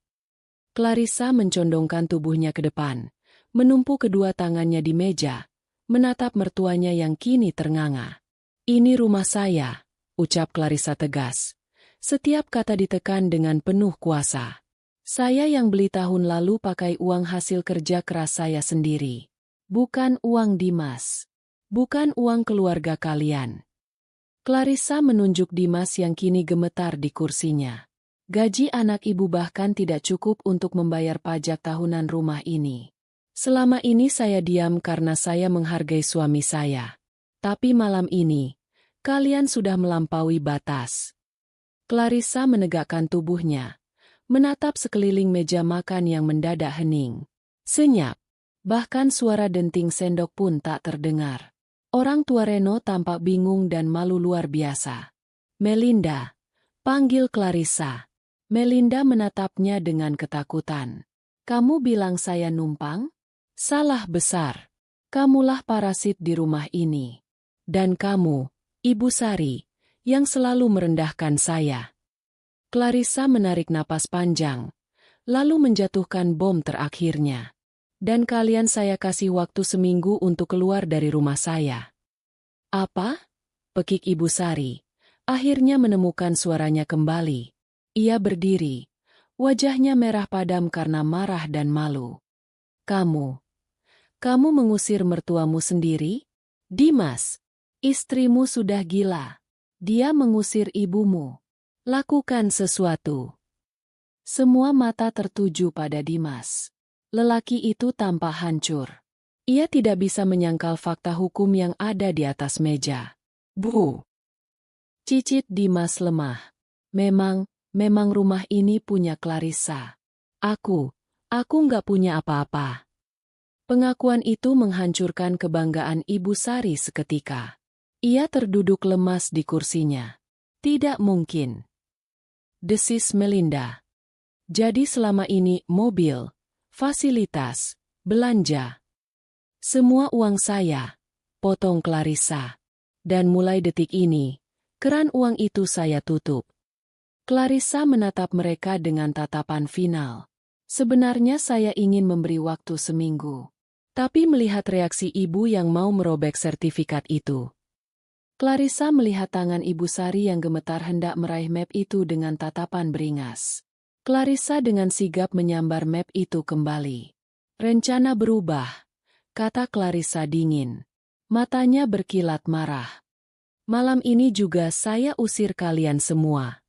Clarissa mencondongkan tubuhnya ke depan, menumpuk kedua tangannya di meja, menatap mertuanya yang kini ternganga. Ini rumah saya, ucap Clarissa tegas. Setiap kata ditekan dengan penuh kuasa. Saya yang beli tahun lalu pakai uang hasil kerja keras saya sendiri. Bukan uang Dimas. Bukan uang keluarga kalian. Clarissa menunjuk Dimas yang kini gemetar di kursinya. Gaji anak ibu bahkan tidak cukup untuk membayar pajak tahunan rumah ini. Selama ini saya diam karena saya menghargai suami saya. Tapi malam ini, kalian sudah melampaui batas. Clarissa menegakkan tubuhnya, menatap sekeliling meja makan yang mendadak hening. Senyap, bahkan suara denting sendok pun tak terdengar. Orang tua Reno tampak bingung dan malu luar biasa. Melinda, panggil Clarissa. Melinda menatapnya dengan ketakutan. Kamu bilang saya numpang? Salah besar. Kamulah parasit di rumah ini. Dan kamu, Ibu Sari, yang selalu merendahkan saya. Clarissa menarik napas panjang, lalu menjatuhkan bom terakhirnya. Dan kalian saya kasih waktu seminggu untuk keluar dari rumah saya. Apa? Pekik Ibu Sari. Akhirnya menemukan suaranya kembali. Ia berdiri. Wajahnya merah padam karena marah dan malu. Kamu mengusir mertuamu sendiri? Dimas, istrimu sudah gila. Dia mengusir ibumu. Lakukan sesuatu. Semua mata tertuju pada Dimas. Lelaki itu tampak hancur. Ia tidak bisa menyangkal fakta hukum yang ada di atas meja. Bu! Cicit Dimas lemah. Memang rumah ini punya Clarissa. Aku nggak punya apa-apa. Pengakuan itu menghancurkan kebanggaan Ibu Sari seketika. Ia terduduk lemas di kursinya. Tidak mungkin. Desis Melinda. Jadi selama ini mobil, fasilitas, belanja. Semua uang saya, potong Clarissa. Dan mulai detik ini, keran uang itu saya tutup. Clarissa menatap mereka dengan tatapan final. Sebenarnya saya ingin memberi waktu seminggu. Tapi melihat reaksi ibu yang mau merobek sertifikat itu. Clarissa melihat tangan Ibu Sari yang gemetar hendak meraih map itu dengan tatapan beringas. Clarissa dengan sigap menyambar map itu kembali. Rencana berubah, kata Clarissa dingin. Matanya berkilat marah. Malam ini juga saya usir kalian semua.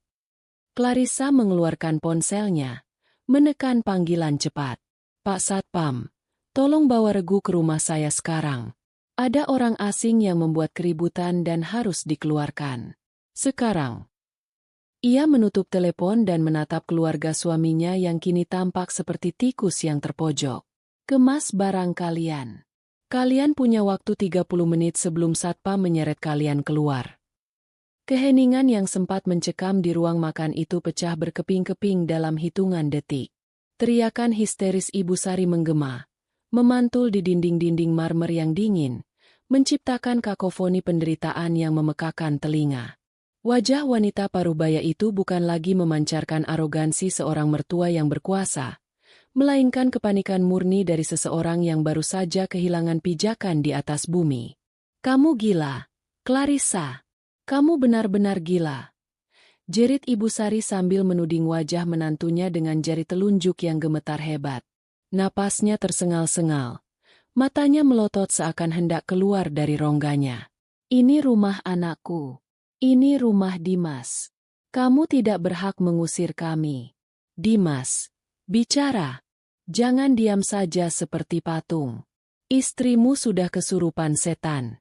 Clarissa mengeluarkan ponselnya, menekan panggilan cepat. Pak Satpam. Tolong bawa Regu ke rumah saya sekarang. Ada orang asing yang membuat keributan dan harus dikeluarkan. Sekarang. Ia menutup telepon dan menatap keluarga suaminya yang kini tampak seperti tikus yang terpojok. Kemas barang kalian. Kalian punya waktu 30 menit sebelum Satpam menyeret kalian keluar. Keheningan yang sempat mencekam di ruang makan itu pecah berkeping-keping dalam hitungan detik. Teriakan histeris Ibu Sari menggema. Memantul di dinding-dinding marmer yang dingin, menciptakan kakofoni penderitaan yang memekakan telinga. Wajah wanita parubaya itu bukan lagi memancarkan arogansi seorang mertua yang berkuasa, melainkan kepanikan murni dari seseorang yang baru saja kehilangan pijakan di atas bumi. Kamu gila, Clarissa. Kamu benar-benar gila. Jerit Ibu Sari sambil menuding wajah menantunya dengan jari telunjuk yang gemetar hebat. Napasnya tersengal-sengal. Matanya melotot seakan hendak keluar dari rongganya. Ini rumah anakku. Ini rumah Dimas. Kamu tidak berhak mengusir kami. Dimas, bicara. Jangan diam saja seperti patung. Istrimu sudah kesurupan setan.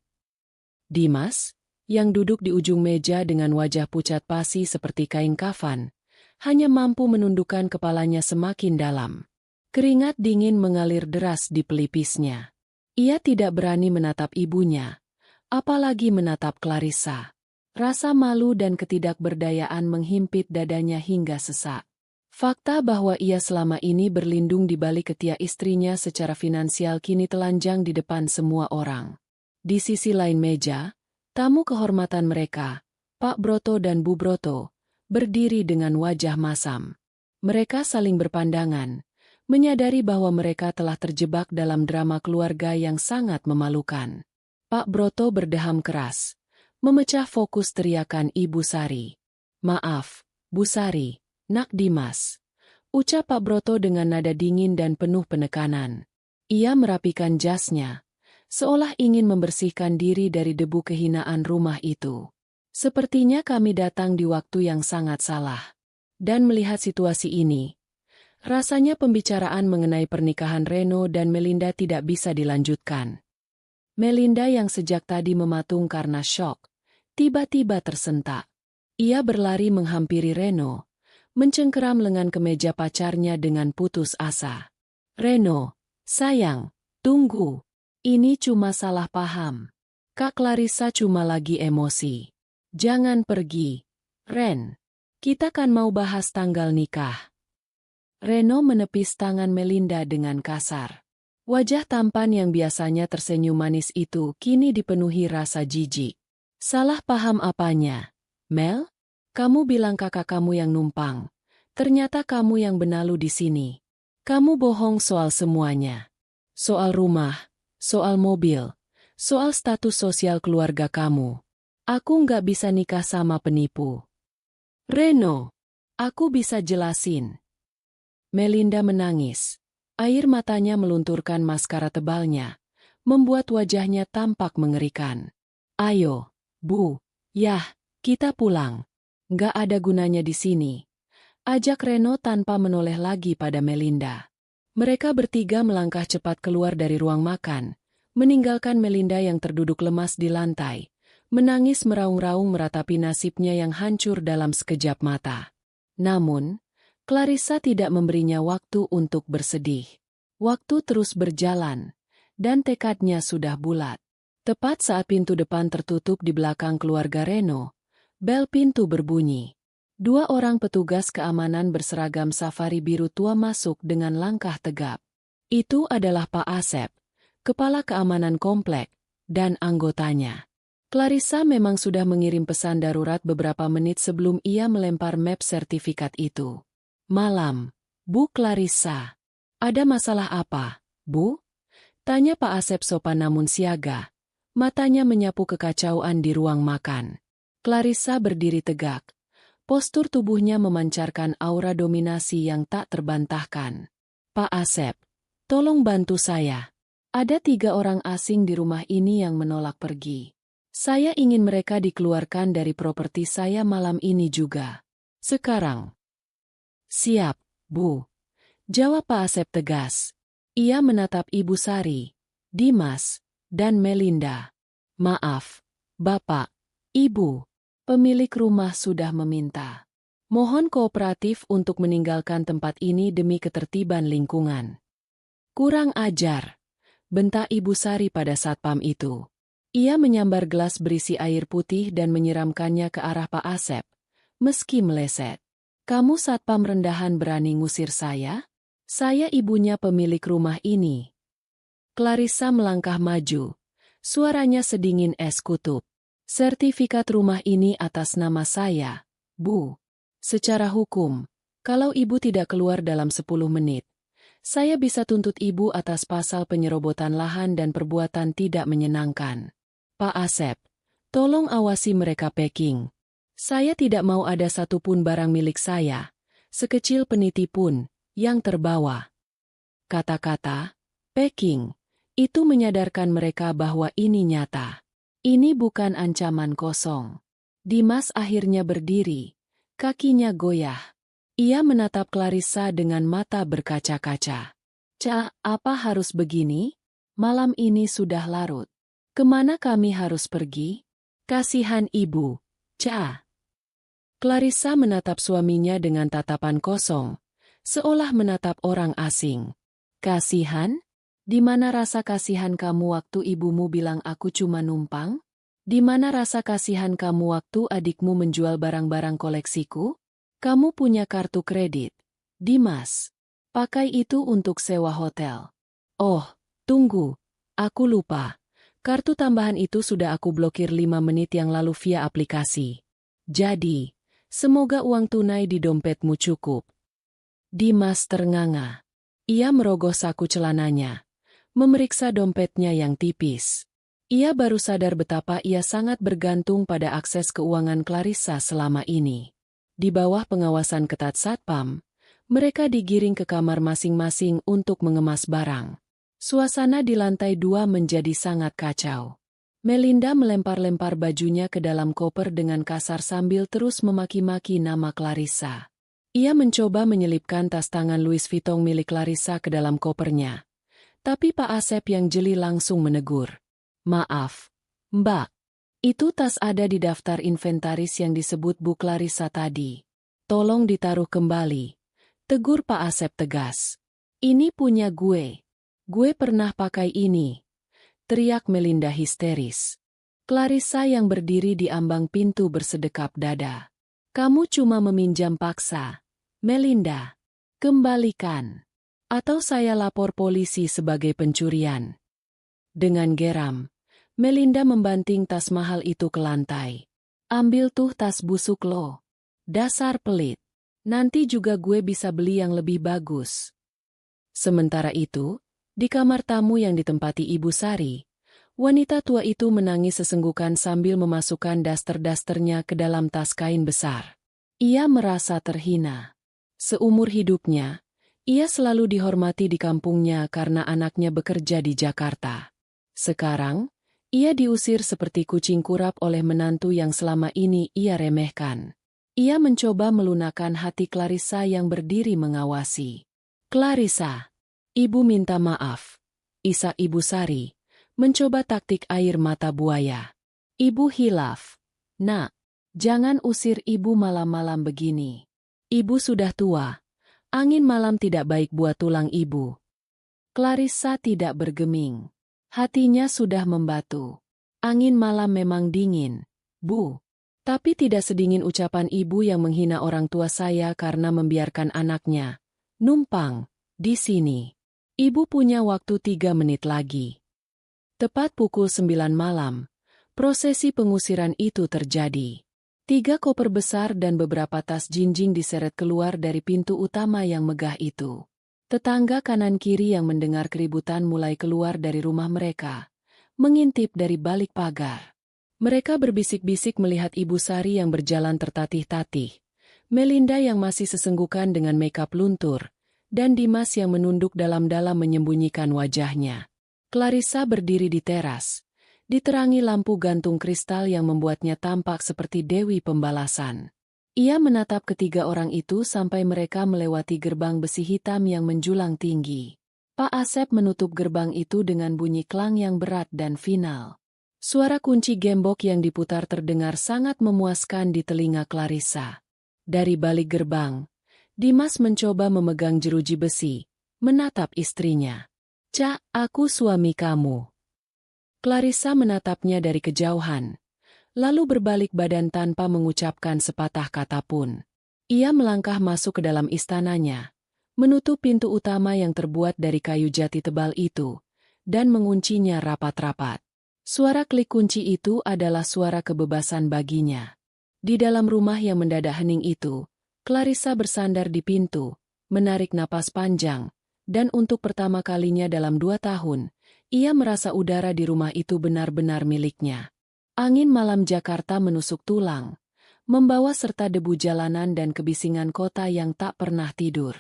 Dimas, yang duduk di ujung meja dengan wajah pucat pasi seperti kain kafan, hanya mampu menundukkan kepalanya semakin dalam. Keringat dingin mengalir deras di pelipisnya. Ia tidak berani menatap ibunya, apalagi menatap Clarissa. Rasa malu dan ketidakberdayaan menghimpit dadanya hingga sesak. Fakta bahwa ia selama ini berlindung di balik ketiak istrinya secara finansial kini telanjang di depan semua orang. Di sisi lain meja, tamu kehormatan mereka, Pak Broto dan Bu Broto, berdiri dengan wajah masam. Mereka saling berpandangan, menyadari bahwa mereka telah terjebak dalam drama keluarga yang sangat memalukan. Pak Broto berdeham keras, memecah fokus teriakan Ibu Sari. "Maaf, Bu Sari, Nak Dimas," ucap Pak Broto dengan nada dingin dan penuh penekanan. Ia merapikan jasnya, seolah ingin membersihkan diri dari debu kehinaan rumah itu. "Sepertinya kami datang di waktu yang sangat salah." Dan melihat situasi ini, rasanya pembicaraan mengenai pernikahan Reno dan Melinda tidak bisa dilanjutkan. Melinda yang sejak tadi mematung karena syok, tiba-tiba tersentak. Ia berlari menghampiri Reno, mencengkeram lengan kemeja pacarnya dengan putus asa. "Reno, sayang, tunggu. Ini cuma salah paham. Kak Clarissa cuma lagi emosi. Jangan pergi. Ren, kita kan mau bahas tanggal nikah." Reno menepis tangan Melinda dengan kasar. Wajah tampan yang biasanya tersenyum manis itu kini dipenuhi rasa jijik. "Salah paham apanya? Mel? Kamu bilang kakak kamu yang numpang. Ternyata kamu yang benalu di sini. Kamu bohong soal semuanya. Soal rumah, soal mobil, soal status sosial keluarga kamu. Aku nggak bisa nikah sama penipu." "Reno, aku bisa jelasin." Melinda menangis. Air matanya melunturkan maskara tebalnya, membuat wajahnya tampak mengerikan. "Ayo, Bu, yah, kita pulang. Nggak ada gunanya di sini," ajak Reno tanpa menoleh lagi pada Melinda. Mereka bertiga melangkah cepat keluar dari ruang makan, meninggalkan Melinda yang terduduk lemas di lantai, menangis meraung-raung meratapi nasibnya yang hancur dalam sekejap mata. Namun, Clarissa tidak memberinya waktu untuk bersedih. Waktu terus berjalan, dan tekadnya sudah bulat. Tepat saat pintu depan tertutup di belakang keluarga Reno, bel pintu berbunyi. 2 orang petugas keamanan berseragam safari biru tua masuk dengan langkah tegap. Itu adalah Pak Asep, kepala keamanan komplek, dan anggotanya. Clarissa memang sudah mengirim pesan darurat beberapa menit sebelum ia melempar map sertifikat itu. "Malam, Bu Clarissa. Ada masalah apa, Bu?" tanya Pak Asep sopan namun siaga. Matanya menyapu kekacauan di ruang makan. Clarissa berdiri tegak. Postur tubuhnya memancarkan aura dominasi yang tak terbantahkan. "Pak Asep, tolong bantu saya. Ada 3 orang asing di rumah ini yang menolak pergi. Saya ingin mereka dikeluarkan dari properti saya malam ini juga. Sekarang." "Siap, Bu," jawab Pak Asep tegas. Ia menatap Ibu Sari, Dimas, dan Melinda. "Maaf, Bapak, Ibu, pemilik rumah sudah meminta. Mohon kooperatif untuk meninggalkan tempat ini demi ketertiban lingkungan." "Kurang ajar," bentak Ibu Sari pada satpam itu. Ia menyambar gelas berisi air putih dan menyiramkannya ke arah Pak Asep, meski meleset. "Kamu satpam rendahan berani ngusir saya? Saya ibunya pemilik rumah ini." Clarissa melangkah maju. Suaranya sedingin es kutub. "Sertifikat rumah ini atas nama saya, Bu. Secara hukum, kalau Ibu tidak keluar dalam 10 menit, saya bisa tuntut Ibu atas pasal penyerobotan lahan dan perbuatan tidak menyenangkan. Pak Asep, tolong awasi mereka packing. Saya tidak mau ada satupun barang milik saya, sekecil peniti pun, yang terbawa." Kata-kata Peking itu menyadarkan mereka bahwa ini nyata. Ini bukan ancaman kosong. Dimas akhirnya berdiri, kakinya goyah. Ia menatap Clarissa dengan mata berkaca-kaca. "Ca, apa harus begini? Malam ini sudah larut. Kemana kami harus pergi? Kasihan ibu, Ca." Clarissa menatap suaminya dengan tatapan kosong, seolah menatap orang asing. "Kasihan? Di mana rasa kasihan kamu waktu ibumu bilang aku cuma numpang? Di mana rasa kasihan kamu waktu adikmu menjual barang-barang koleksiku? Kamu punya kartu kredit, Dimas. Pakai itu untuk sewa hotel." "Oh, tunggu. Aku lupa. Kartu tambahan itu sudah aku blokir 5 menit yang lalu via aplikasi. Jadi, semoga uang tunai di dompetmu cukup." Dimas ternganga. Ia merogoh saku celananya, memeriksa dompetnya yang tipis. Ia baru sadar betapa ia sangat bergantung pada akses keuangan Clarissa selama ini. Di bawah pengawasan ketat Satpam, mereka digiring ke kamar masing-masing untuk mengemas barang. Suasana di lantai 2 menjadi sangat kacau. Melinda melempar-lempar bajunya ke dalam koper dengan kasar sambil terus memaki-maki nama Clarissa. Ia mencoba menyelipkan tas tangan Louis Vuitton milik Clarissa ke dalam kopernya. Tapi Pak Asep yang jeli langsung menegur. "Maaf, Mbak. Itu tas ada di daftar inventaris yang disebut Bu Clarissa tadi. Tolong ditaruh kembali," tegur Pak Asep tegas. "Ini punya gue. Gue pernah pakai ini," teriak Melinda histeris. Clarissa yang berdiri di ambang pintu bersedekap dada. "Kamu cuma meminjam paksa. Melinda, kembalikan. Atau saya lapor polisi sebagai pencurian." Dengan geram, Melinda membanting tas mahal itu ke lantai. "Ambil tuh tas busuk lo. Dasar pelit. Nanti juga gue bisa beli yang lebih bagus." Sementara itu, di kamar tamu yang ditempati Ibu Sari, wanita tua itu menangis sesenggukan sambil memasukkan daster-dasternya ke dalam tas kain besar. Ia merasa terhina. Seumur hidupnya, ia selalu dihormati di kampungnya karena anaknya bekerja di Jakarta. Sekarang, ia diusir seperti kucing kurap oleh menantu yang selama ini ia remehkan. Ia mencoba melunakkan hati Clarissa yang berdiri mengawasi. "Clarissa, ibu minta maaf," isak Ibu Sari, mencoba taktik air mata buaya. "Ibu hilaf. Nak, jangan usir ibu malam-malam begini. Ibu sudah tua. Angin malam tidak baik buat tulang ibu." Clarissa tidak bergeming. Hatinya sudah membatu. "Angin malam memang dingin, Bu. Tapi tidak sedingin ucapan ibu yang menghina orang tua saya karena membiarkan anaknya numpang di sini. Ibu punya waktu 3 menit lagi." Tepat pukul 9 malam, prosesi pengusiran itu terjadi. 3 koper besar dan beberapa tas jinjing diseret keluar dari pintu utama yang megah itu. Tetangga kanan-kiri yang mendengar keributan mulai keluar dari rumah mereka, mengintip dari balik pagar. Mereka berbisik-bisik melihat Ibu Sari yang berjalan tertatih-tatih, Melinda yang masih sesenggukan dengan makeup luntur, dan Dimas yang menunduk dalam-dalam menyembunyikan wajahnya. Clarissa berdiri di teras, diterangi lampu gantung kristal yang membuatnya tampak seperti Dewi Pembalasan. Ia menatap ketiga orang itu sampai mereka melewati gerbang besi hitam yang menjulang tinggi. Pak Asep menutup gerbang itu dengan bunyi klang yang berat dan final. Suara kunci gembok yang diputar terdengar sangat memuaskan di telinga Clarissa. Dari balik gerbang, Dimas mencoba memegang jeruji besi, menatap istrinya. "Ca, aku suami kamu." Clarissa menatapnya dari kejauhan, lalu berbalik badan tanpa mengucapkan sepatah kata pun. Ia melangkah masuk ke dalam istananya, menutup pintu utama yang terbuat dari kayu jati tebal itu, dan menguncinya rapat-rapat. Suara klik kunci itu adalah suara kebebasan baginya. Di dalam rumah yang mendadak hening itu, Clarissa bersandar di pintu, menarik napas panjang, dan untuk pertama kalinya dalam 2 tahun, ia merasa udara di rumah itu benar-benar miliknya. Angin malam Jakarta menusuk tulang, membawa serta debu jalanan dan kebisingan kota yang tak pernah tidur.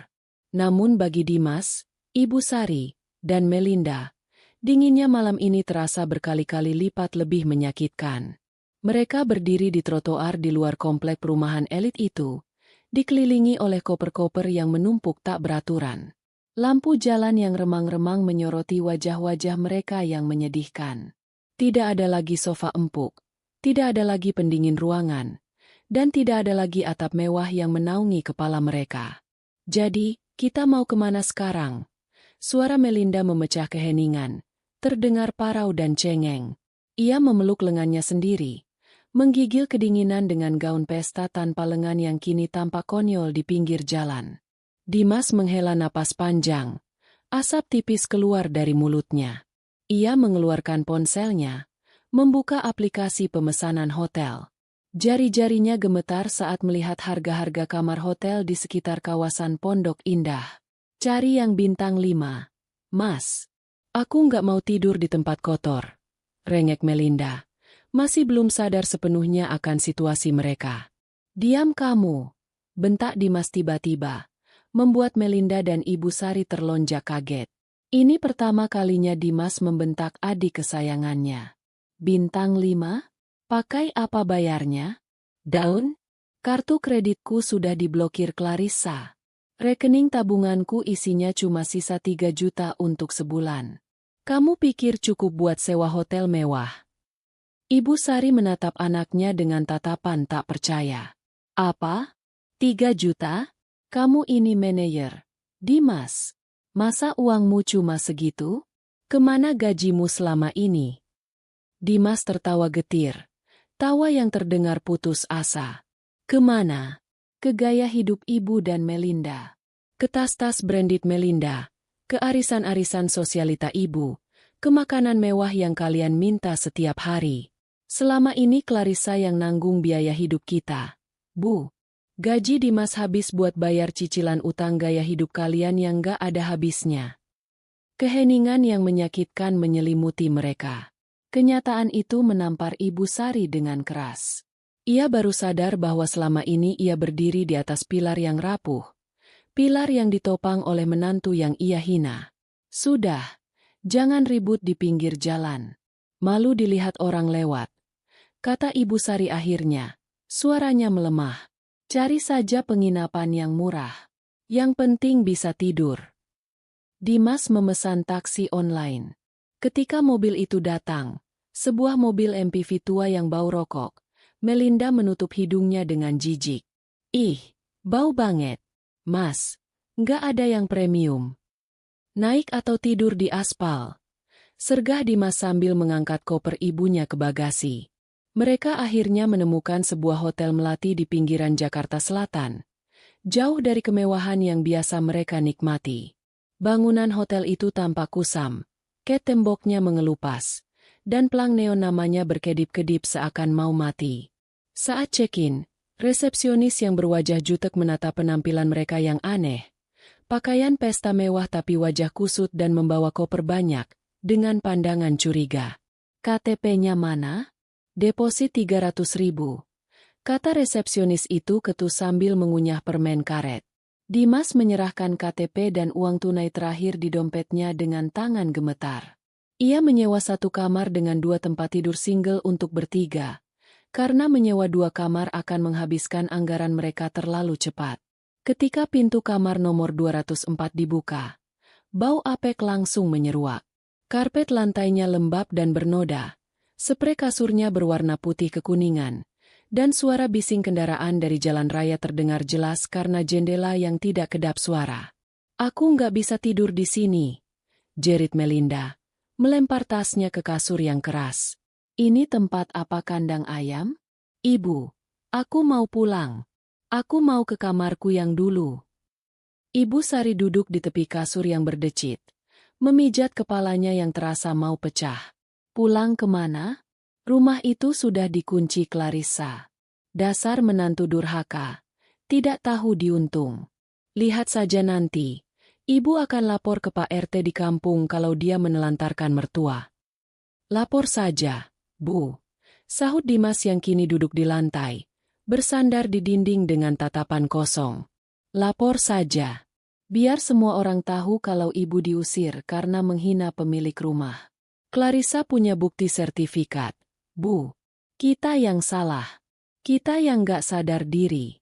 Namun bagi Dimas, Ibu Sari, dan Melinda. Dinginnya malam ini terasa berkali-kali lipat lebih menyakitkan. Mereka berdiri di trotoar di luar komplek perumahan elit itu, dikelilingi oleh koper-koper yang menumpuk tak beraturan. Lampu jalan yang remang-remang menyoroti wajah-wajah mereka yang menyedihkan. Tidak ada lagi sofa empuk, tidak ada lagi pendingin ruangan, dan tidak ada lagi atap mewah yang menaungi kepala mereka. Jadi, kita mau kemana sekarang? Suara Melinda memecah keheningan, terdengar parau dan cengeng. Ia memeluk lengannya sendiri, menggigil kedinginan dengan gaun pesta tanpa lengan yang kini tampak konyol di pinggir jalan. Dimas menghela napas panjang. Asap tipis keluar dari mulutnya. Ia mengeluarkan ponselnya, membuka aplikasi pemesanan hotel. Jari-jarinya gemetar saat melihat harga-harga kamar hotel di sekitar kawasan Pondok Indah. Cari yang bintang 5. Mas, aku nggak mau tidur di tempat kotor. Rengek Melinda. Masih belum sadar sepenuhnya akan situasi mereka. Diam kamu, bentak Dimas tiba-tiba, membuat Melinda dan Ibu Sari terlonjak kaget. Ini pertama kalinya Dimas membentak adik kesayangannya. Bintang 5? Pakai apa bayarnya? Daun? Kartu kreditku sudah diblokir Clarissa. Rekening tabunganku isinya cuma sisa 3 juta untuk sebulan. Kamu pikir cukup buat sewa hotel mewah? Ibu Sari menatap anaknya dengan tatapan tak percaya. Apa? 3 juta? Kamu ini manajer. Dimas, masa uangmu cuma segitu? Kemana gajimu selama ini? Dimas tertawa getir. Tawa yang terdengar putus asa. Kemana? Ke gaya hidup ibu dan Melinda. Ke tas-tas branded Melinda. Ke arisan-arisan sosialita ibu. Ke makanan mewah yang kalian minta setiap hari. Selama ini Clarissa yang nanggung biaya hidup kita. Bu. Gaji Dimas habis buat bayar cicilan utang gaya hidup kalian yang gak ada habisnya. Keheningan yang menyakitkan menyelimuti mereka. Kenyataan itu menampar Ibu Sari dengan keras. Ia baru sadar bahwa selama ini ia berdiri di atas pilar yang rapuh. Pilar yang ditopang oleh menantu yang ia hina. Sudah, jangan ribut di pinggir jalan. Malu dilihat orang lewat. Kata Ibu Sari akhirnya. Suaranya melemah. Cari saja penginapan yang murah. Yang penting bisa tidur. Dimas memesan taksi online. Ketika mobil itu datang, sebuah mobil MPV tua yang bau rokok, Melinda menutup hidungnya dengan jijik. Ih, bau banget. Mas, nggak ada yang premium. Naik atau tidur di aspal? Sergah Dimas sambil mengangkat koper ibunya ke bagasi. Mereka akhirnya menemukan sebuah hotel melati di pinggiran Jakarta Selatan. Jauh dari kemewahan yang biasa mereka nikmati. Bangunan hotel itu tampak kusam, cat temboknya mengelupas, dan pelang neon namanya berkedip-kedip seakan mau mati. Saat check-in, resepsionis yang berwajah jutek menatap penampilan mereka yang aneh. Pakaian pesta mewah tapi wajah kusut dan membawa koper banyak, dengan pandangan curiga. KTP-nya mana? Deposit 300.000. Kata resepsionis itu ketus sambil mengunyah permen karet. Dimas menyerahkan KTP dan uang tunai terakhir di dompetnya dengan tangan gemetar. Ia menyewa 1 kamar dengan 2 tempat tidur single untuk bertiga. Karena menyewa 2 kamar akan menghabiskan anggaran mereka terlalu cepat. Ketika pintu kamar nomor 204 dibuka, bau apek langsung menyeruak. Karpet lantainya lembab dan bernoda. Sprei kasurnya berwarna putih kekuningan, dan suara bising kendaraan dari jalan raya terdengar jelas karena jendela yang tidak kedap suara. Aku nggak bisa tidur di sini, jerit Melinda, melempar tasnya ke kasur yang keras. Ini tempat apa kandang ayam? Ibu, aku mau pulang. Aku mau ke kamarku yang dulu. Ibu Sari duduk di tepi kasur yang berdecit, memijat kepalanya yang terasa mau pecah. Pulang kemana? Rumah itu sudah dikunci Clarissa. Dasar menantu durhaka. Tidak tahu diuntung. Lihat saja nanti. Ibu akan lapor ke Pak RT di kampung kalau dia menelantarkan mertua. Lapor saja, Bu. Sahut Dimas yang kini duduk di lantai, bersandar di dinding dengan tatapan kosong. Lapor saja. Biar semua orang tahu kalau ibu diusir karena menghina pemilik rumah. Clarissa punya bukti sertifikat. Bu, kita yang salah. Kita yang gak sadar diri.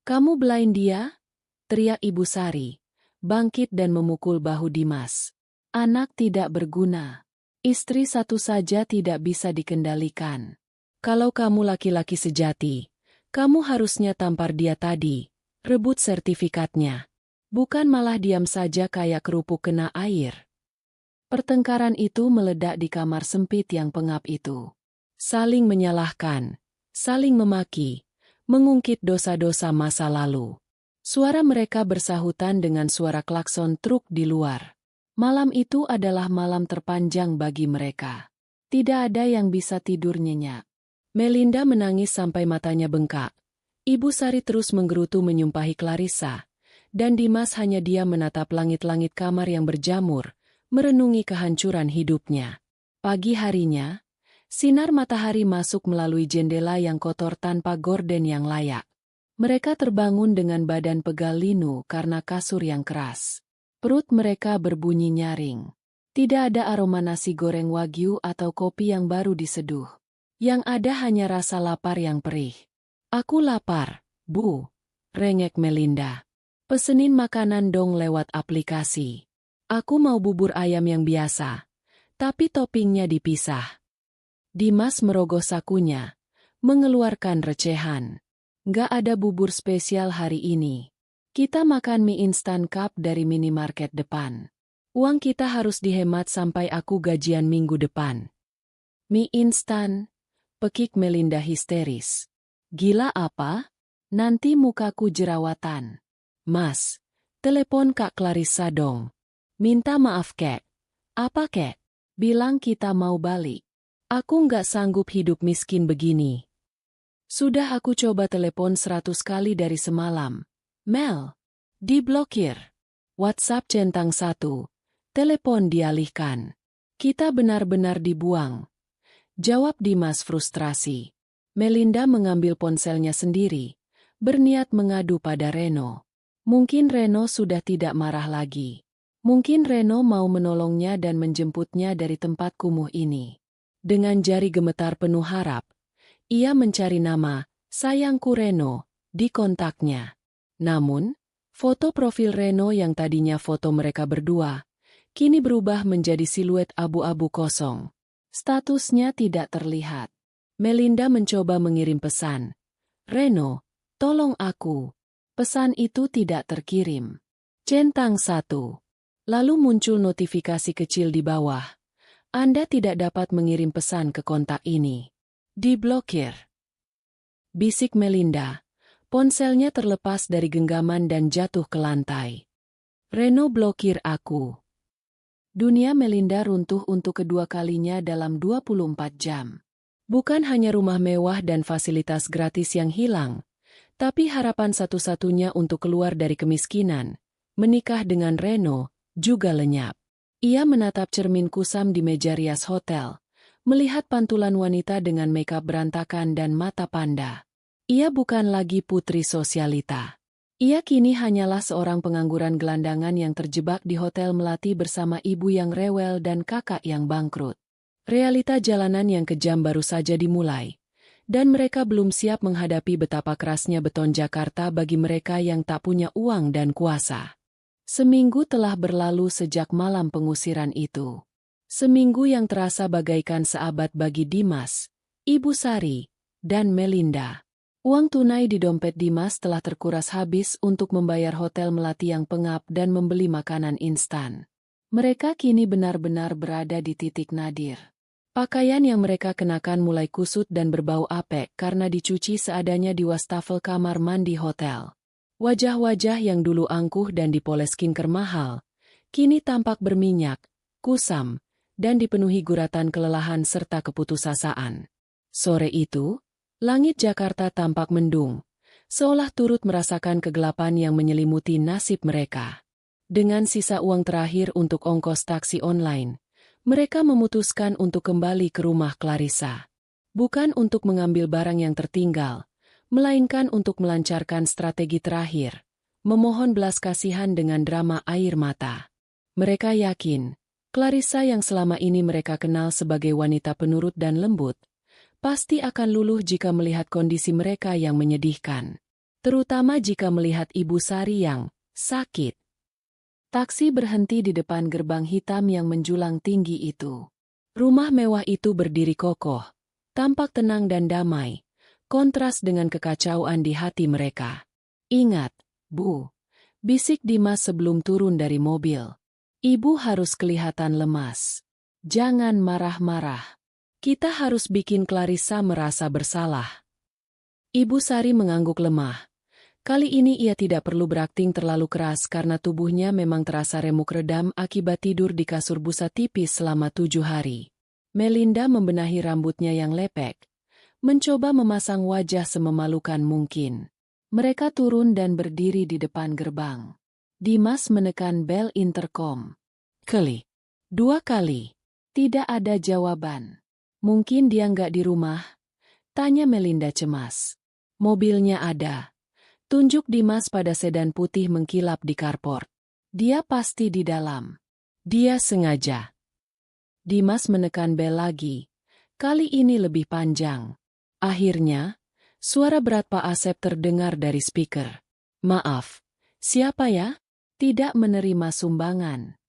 Kamu belain dia? Teriak Ibu Sari, bangkit dan memukul bahu Dimas. Anak tidak berguna. Istri satu saja tidak bisa dikendalikan. Kalau kamu laki-laki sejati, kamu harusnya tampar dia tadi, rebut sertifikatnya. Bukan malah diam saja kayak kerupuk kena air. Pertengkaran itu meledak di kamar sempit yang pengap itu. Saling menyalahkan, saling memaki, mengungkit dosa-dosa masa lalu. Suara mereka bersahutan dengan suara klakson truk di luar. Malam itu adalah malam terpanjang bagi mereka. Tidak ada yang bisa tidur nyenyak. Melinda menangis sampai matanya bengkak. Ibu Sari terus menggerutu menyumpahi Clarissa. Dan Dimas hanya diam menatap langit-langit kamar yang berjamur, merenungi kehancuran hidupnya. Pagi harinya, sinar matahari masuk melalui jendela yang kotor tanpa gorden yang layak. Mereka terbangun dengan badan pegal linu karena kasur yang keras. Perut mereka berbunyi nyaring. Tidak ada aroma nasi goreng wagyu atau kopi yang baru diseduh. Yang ada hanya rasa lapar yang perih. Aku lapar, Bu, rengek Melinda. Pesenin makanan dong lewat aplikasi. Aku mau bubur ayam yang biasa, tapi toppingnya dipisah. Dimas merogoh sakunya, mengeluarkan recehan. Nggak ada bubur spesial hari ini. Kita makan mie instan cup dari minimarket depan. Uang kita harus dihemat sampai aku gajian minggu depan. Mie instan, pekik Melinda histeris. Gila apa? Nanti mukaku jerawatan. Mas, telepon Kak Clarissa dong. Minta maaf kek. Apa kek? Bilang kita mau balik. Aku nggak sanggup hidup miskin begini. Sudah aku coba telepon 100 kali dari semalam. Mel, diblokir. WhatsApp centang 1. Telepon dialihkan. Kita benar-benar dibuang. Jawab Dimas frustrasi. Melinda mengambil ponselnya sendiri, berniat mengadu pada Reno. Mungkin Reno sudah tidak marah lagi. Mungkin Reno mau menolongnya dan menjemputnya dari tempat kumuh ini. Dengan jari gemetar penuh harap, ia mencari nama, sayangku Reno, di kontaknya. Namun, foto profil Reno yang tadinya foto mereka berdua, kini berubah menjadi siluet abu-abu kosong. Statusnya tidak terlihat. Melinda mencoba mengirim pesan. Reno, tolong aku. Pesan itu tidak terkirim. Centang 1. Lalu muncul notifikasi kecil di bawah. Anda tidak dapat mengirim pesan ke kontak ini. Diblokir. Bisik Melinda. Ponselnya terlepas dari genggaman dan jatuh ke lantai. Reno blokir aku. Dunia Melinda runtuh untuk kedua kalinya dalam 24 jam. Bukan hanya rumah mewah dan fasilitas gratis yang hilang, tapi harapan satu-satunya untuk keluar dari kemiskinan, menikah dengan Reno, juga lenyap. Ia menatap cermin kusam di meja rias hotel, melihat pantulan wanita dengan makeup berantakan dan mata panda. Ia bukan lagi putri sosialita. Ia kini hanyalah seorang pengangguran gelandangan yang terjebak di hotel melati bersama ibu yang rewel dan kakak yang bangkrut. Realita jalanan yang kejam baru saja dimulai. Dan mereka belum siap menghadapi betapa kerasnya beton Jakarta bagi mereka yang tak punya uang dan kuasa. Seminggu telah berlalu sejak malam pengusiran itu. Seminggu yang terasa bagaikan seabad bagi Dimas, Ibu Sari, dan Melinda. Uang tunai di dompet Dimas telah terkuras habis untuk membayar hotel melati yang pengap dan membeli makanan instan. Mereka kini benar-benar berada di titik nadir. Pakaian yang mereka kenakan mulai kusut dan berbau apek karena dicuci seadanya di wastafel kamar mandi hotel. Wajah-wajah yang dulu angkuh dan dipoles skincare mahal, kini tampak berminyak, kusam, dan dipenuhi guratan kelelahan serta keputusasaan. Sore itu, langit Jakarta tampak mendung, seolah turut merasakan kegelapan yang menyelimuti nasib mereka. Dengan sisa uang terakhir untuk ongkos taksi online, mereka memutuskan untuk kembali ke rumah Clarissa. Bukan untuk mengambil barang yang tertinggal, melainkan untuk melancarkan strategi terakhir, memohon belas kasihan dengan drama air mata. Mereka yakin, Clarissa yang selama ini mereka kenal sebagai wanita penurut dan lembut, pasti akan luluh jika melihat kondisi mereka yang menyedihkan. Terutama jika melihat Ibu Sari yang sakit. Taksi berhenti di depan gerbang hitam yang menjulang tinggi itu. Rumah mewah itu berdiri kokoh, tampak tenang dan damai, kontras dengan kekacauan di hati mereka. "Ingat, Bu," bisik Dimas sebelum turun dari mobil. "Ibu harus kelihatan lemas. Jangan marah-marah. Kita harus bikin Clarissa merasa bersalah." Ibu Sari mengangguk lemah. Kali ini ia tidak perlu berakting terlalu keras karena tubuhnya memang terasa remuk redam akibat tidur di kasur busa tipis selama 7 hari. Melinda membenahi rambutnya yang lepek, mencoba memasang wajah sememalukan mungkin. Mereka turun dan berdiri di depan gerbang. Dimas menekan bel intercom. Kali. 2 kali. Tidak ada jawaban. "Mungkin dia nggak di rumah?" tanya Melinda cemas. "Mobilnya ada." Tunjuk Dimas pada sedan putih mengkilap di carport. "Dia pasti di dalam. Dia sengaja." Dimas menekan bel lagi. Kali ini lebih panjang. Akhirnya, suara berat Pak Asep terdengar dari speaker. "Maaf, siapa ya? Tidak menerima sumbangan."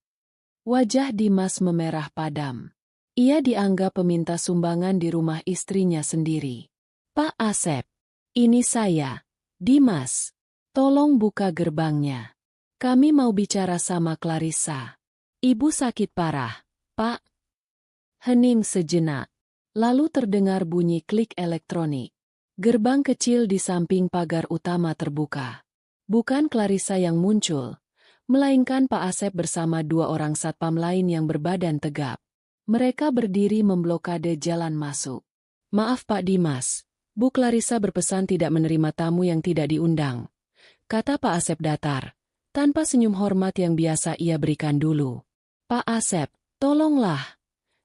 Wajah Dimas memerah padam. Ia dianggap peminta sumbangan di rumah istrinya sendiri. "Pak Asep, ini saya. Dimas, tolong buka gerbangnya. Kami mau bicara sama Clarissa. Ibu sakit parah, Pak." Hening sejenak. Lalu terdengar bunyi klik elektronik. Gerbang kecil di samping pagar utama terbuka. Bukan Clarissa yang muncul, melainkan Pak Asep bersama 2 orang satpam lain yang berbadan tegap. Mereka berdiri memblokade jalan masuk. "Maaf Pak Dimas, Bu Clarissa berpesan tidak menerima tamu yang tidak diundang," kata Pak Asep datar, tanpa senyum hormat yang biasa ia berikan dulu. "Pak Asep, tolonglah,"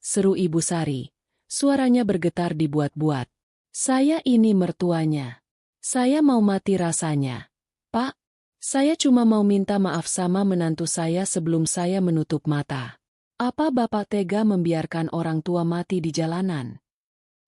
seru Ibu Sari. Suaranya bergetar dibuat-buat. "Saya ini mertuanya. Saya mau mati rasanya. Pak, saya cuma mau minta maaf sama menantu saya sebelum saya menutup mata. Apa Bapak tega membiarkan orang tua mati di jalanan?"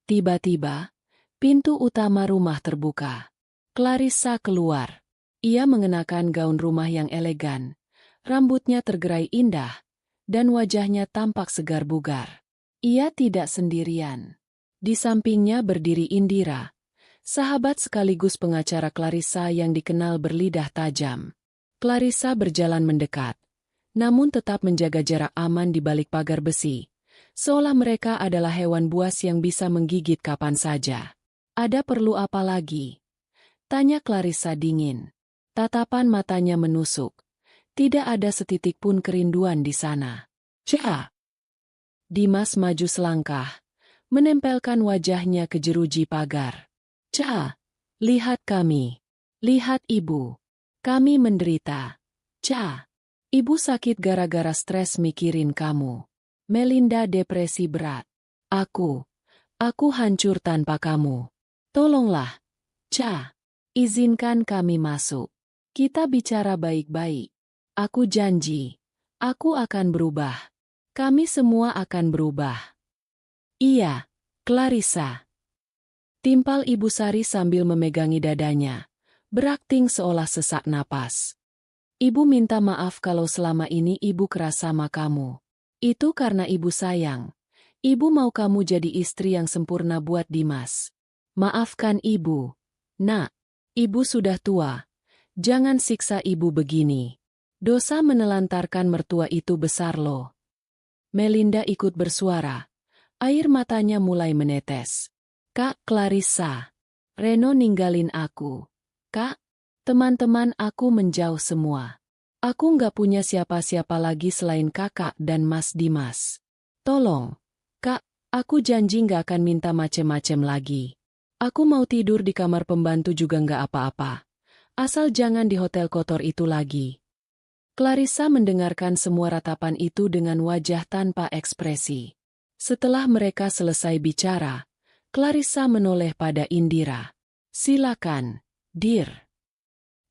Tiba-tiba, pintu utama rumah terbuka. Clarissa keluar. Ia mengenakan gaun rumah yang elegan. Rambutnya tergerai indah, dan wajahnya tampak segar bugar. Ia tidak sendirian. Di sampingnya berdiri Indira, sahabat sekaligus pengacara Clarissa yang dikenal berlidah tajam. Clarissa berjalan mendekat, namun tetap menjaga jarak aman di balik pagar besi, seolah mereka adalah hewan buas yang bisa menggigit kapan saja. "Ada perlu apa lagi?" tanya Clarissa dingin. Tatapan matanya menusuk. Tidak ada setitik pun kerinduan di sana. "Cah!" Dimas maju selangkah, menempelkan wajahnya ke jeruji pagar. "Cah, lihat kami. Lihat Ibu. Kami menderita. Cah, Ibu sakit gara-gara stres mikirin kamu. Melinda depresi berat. Aku hancur tanpa kamu. Tolonglah. Cah, izinkan kami masuk. Kita bicara baik-baik. Aku janji, aku akan berubah. Kami semua akan berubah." "Iya, Clarissa," timpal Ibu Sari sambil memegangi dadanya, berakting seolah sesak napas. "Ibu minta maaf kalau selama ini Ibu keras sama kamu. Itu karena Ibu sayang. Ibu mau kamu jadi istri yang sempurna buat Dimas. Maafkan Ibu. Nak, Ibu sudah tua. Jangan siksa Ibu begini. Dosa menelantarkan mertua itu besar loh." Melinda ikut bersuara. Air matanya mulai menetes. "Kak Clarissa, Reno ninggalin aku. Kak, teman-teman aku menjauh semua. Aku nggak punya siapa-siapa lagi selain kakak dan Mas Dimas. Tolong, Kak, aku janji nggak akan minta macem-macem lagi. Aku mau tidur di kamar pembantu juga nggak apa-apa. Asal jangan di hotel kotor itu lagi." Clarissa mendengarkan semua ratapan itu dengan wajah tanpa ekspresi. Setelah mereka selesai bicara, Clarissa menoleh pada Indira. "Silakan, Dir."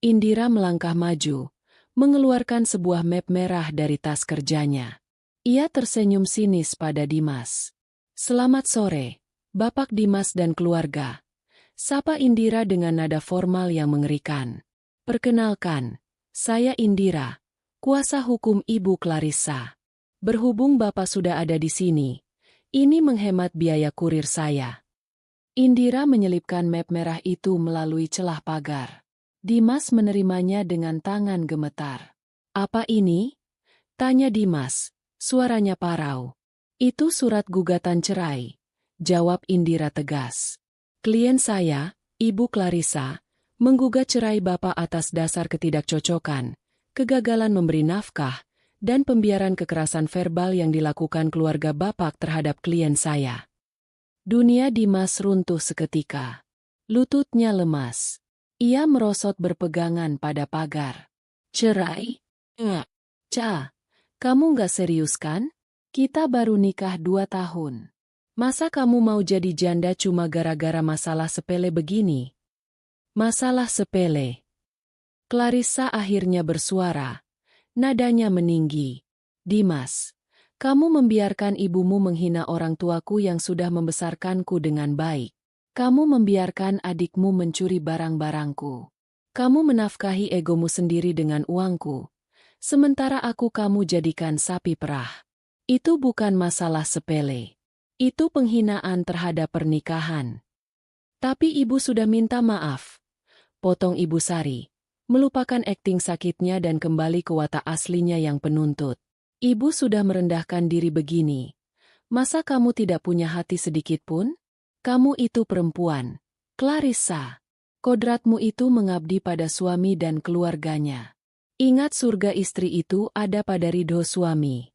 Indira melangkah maju, mengeluarkan sebuah map merah dari tas kerjanya. Ia tersenyum sinis pada Dimas. "Selamat sore, Bapak Dimas dan keluarga," sapa Indira dengan nada formal yang mengerikan. "Perkenalkan, saya Indira, kuasa hukum Ibu Clarissa. Berhubung Bapak sudah ada di sini, ini menghemat biaya kurir saya." Indira menyelipkan map merah itu melalui celah pagar. Dimas menerimanya dengan tangan gemetar. "Apa ini?" tanya Dimas, suaranya parau. "Itu surat gugatan cerai," jawab Indira tegas. "Klien saya, Ibu Clarissa, menggugat cerai Bapak atas dasar ketidakcocokan, kegagalan memberi nafkah, dan pembiaran kekerasan verbal yang dilakukan keluarga Bapak terhadap klien saya." Dunia Dimas runtuh seketika. Lututnya lemas. Ia merosot berpegangan pada pagar. "Cerai? Ca, kamu nggak serius kan? Kita baru nikah 2 tahun. Masa kamu mau jadi janda cuma gara-gara masalah sepele begini?" "Masalah sepele?" Clarissa akhirnya bersuara. Nadanya meninggi. "Dimas, kamu membiarkan ibumu menghina orang tuaku yang sudah membesarkanku dengan baik. Kamu membiarkan adikmu mencuri barang-barangku. Kamu menafkahi egomu sendiri dengan uangku. Sementara kamu jadikan sapi perah. Itu bukan masalah sepele. Itu penghinaan terhadap pernikahan." "Tapi ibu sudah minta maaf," potong Ibu Sari, melupakan akting sakitnya dan kembali ke watak aslinya yang penuntut. "Ibu sudah merendahkan diri begini. Masa kamu tidak punya hati sedikit pun? Kamu itu perempuan, Clarissa. Kodratmu itu mengabdi pada suami dan keluarganya. Ingat surga istri itu ada pada ridho suami."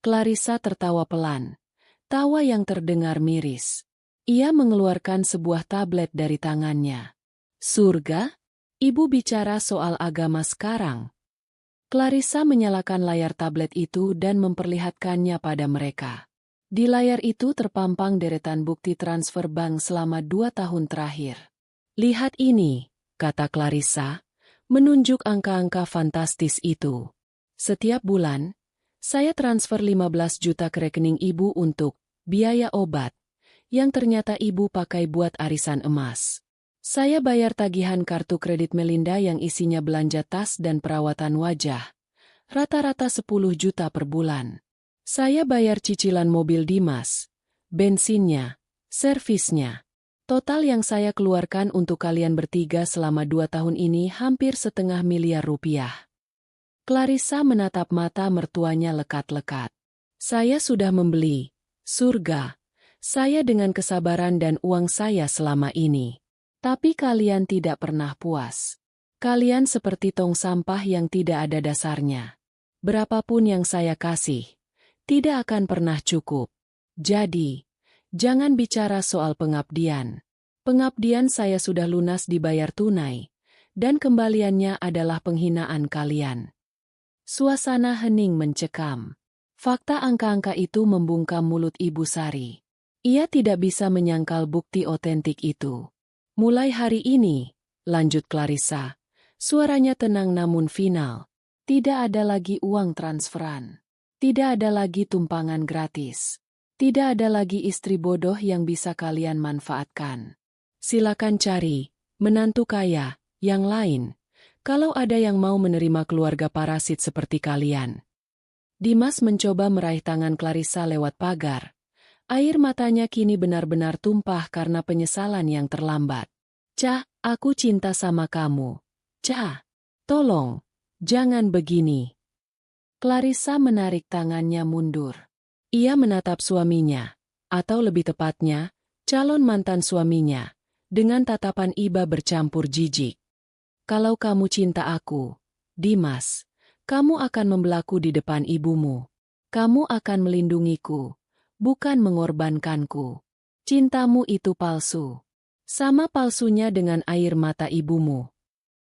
Clarissa tertawa pelan. Tawa yang terdengar miris. Ia mengeluarkan sebuah tablet dari tangannya. "Surga? Ibu bicara soal agama sekarang?" Clarissa menyalakan layar tablet itu dan memperlihatkannya pada mereka. Di layar itu terpampang deretan bukti transfer bank selama 2 tahun terakhir. "Lihat ini," kata Clarissa, menunjuk angka-angka fantastis itu. "Setiap bulan, saya transfer 15 juta ke rekening ibu untuk biaya obat, yang ternyata ibu pakai buat arisan emas. Saya bayar tagihan kartu kredit Melinda yang isinya belanja tas dan perawatan wajah, rata-rata 10 juta per bulan. Saya bayar cicilan mobil Dimas, bensinnya, servisnya. Total yang saya keluarkan untuk kalian bertiga selama 2 tahun ini hampir $500 000 rupiah." Clarissa menatap mata mertuanya lekat-lekat. "Saya sudah membeli surga saya dengan kesabaran dan uang saya selama ini. Tapi kalian tidak pernah puas. Kalian seperti tong sampah yang tidak ada dasarnya. Berapapun yang saya kasih, tidak akan pernah cukup. Jadi, jangan bicara soal pengabdian. Pengabdian saya sudah lunas dibayar tunai, dan kembaliannya adalah penghinaan kalian." Suasana hening mencekam. Fakta angka-angka itu membungkam mulut Ibu Sari. Ia tidak bisa menyangkal bukti otentik itu. "Mulai hari ini," lanjut Clarissa, suaranya tenang namun final, "tidak ada lagi uang transferan. Tidak ada lagi tumpangan gratis. Tidak ada lagi istri bodoh yang bisa kalian manfaatkan. Silakan cari menantu kaya yang lain, kalau ada yang mau menerima keluarga parasit seperti kalian." Dimas mencoba meraih tangan Clarissa lewat pagar. Air matanya kini benar-benar tumpah karena penyesalan yang terlambat. "Ca, aku cinta sama kamu. Ca, tolong, jangan begini." Clarissa menarik tangannya mundur. Ia menatap suaminya, atau lebih tepatnya, calon mantan suaminya, dengan tatapan iba bercampur jijik. "Kalau kamu cinta aku, Dimas, kamu akan membelaku di depan ibumu. Kamu akan melindungiku, bukan mengorbankanku. Cintamu itu palsu. Sama palsunya dengan air mata ibumu."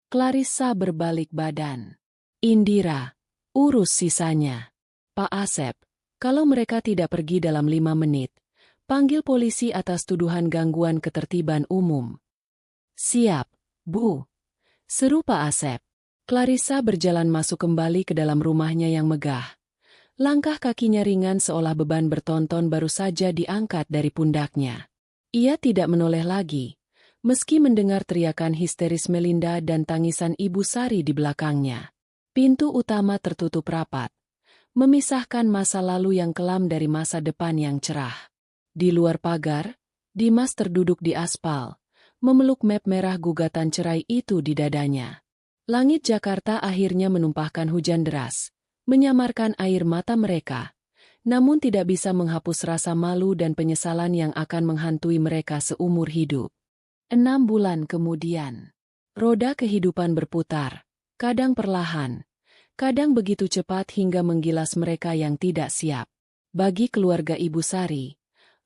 Clarissa berbalik badan. "Indira, urus sisanya. Pak Asep, kalau mereka tidak pergi dalam 5 menit, panggil polisi atas tuduhan gangguan ketertiban umum." "Siap, Bu." Seru Pak Asep. Clarissa berjalan masuk kembali ke dalam rumahnya yang megah. Langkah kakinya ringan seolah beban bertonton baru saja diangkat dari pundaknya. Ia tidak menoleh lagi, meski mendengar teriakan histeris Melinda dan tangisan Ibu Sari di belakangnya. Pintu utama tertutup rapat, memisahkan masa lalu yang kelam dari masa depan yang cerah. Di luar pagar, Dimas terduduk di aspal, memeluk map merah gugatan cerai itu di dadanya. Langit Jakarta akhirnya menumpahkan hujan deras, menyamarkan air mata mereka, namun tidak bisa menghapus rasa malu dan penyesalan yang akan menghantui mereka seumur hidup. 6 bulan kemudian, roda kehidupan berputar, kadang perlahan, kadang begitu cepat hingga menggilas mereka yang tidak siap. Bagi keluarga Ibu Sari,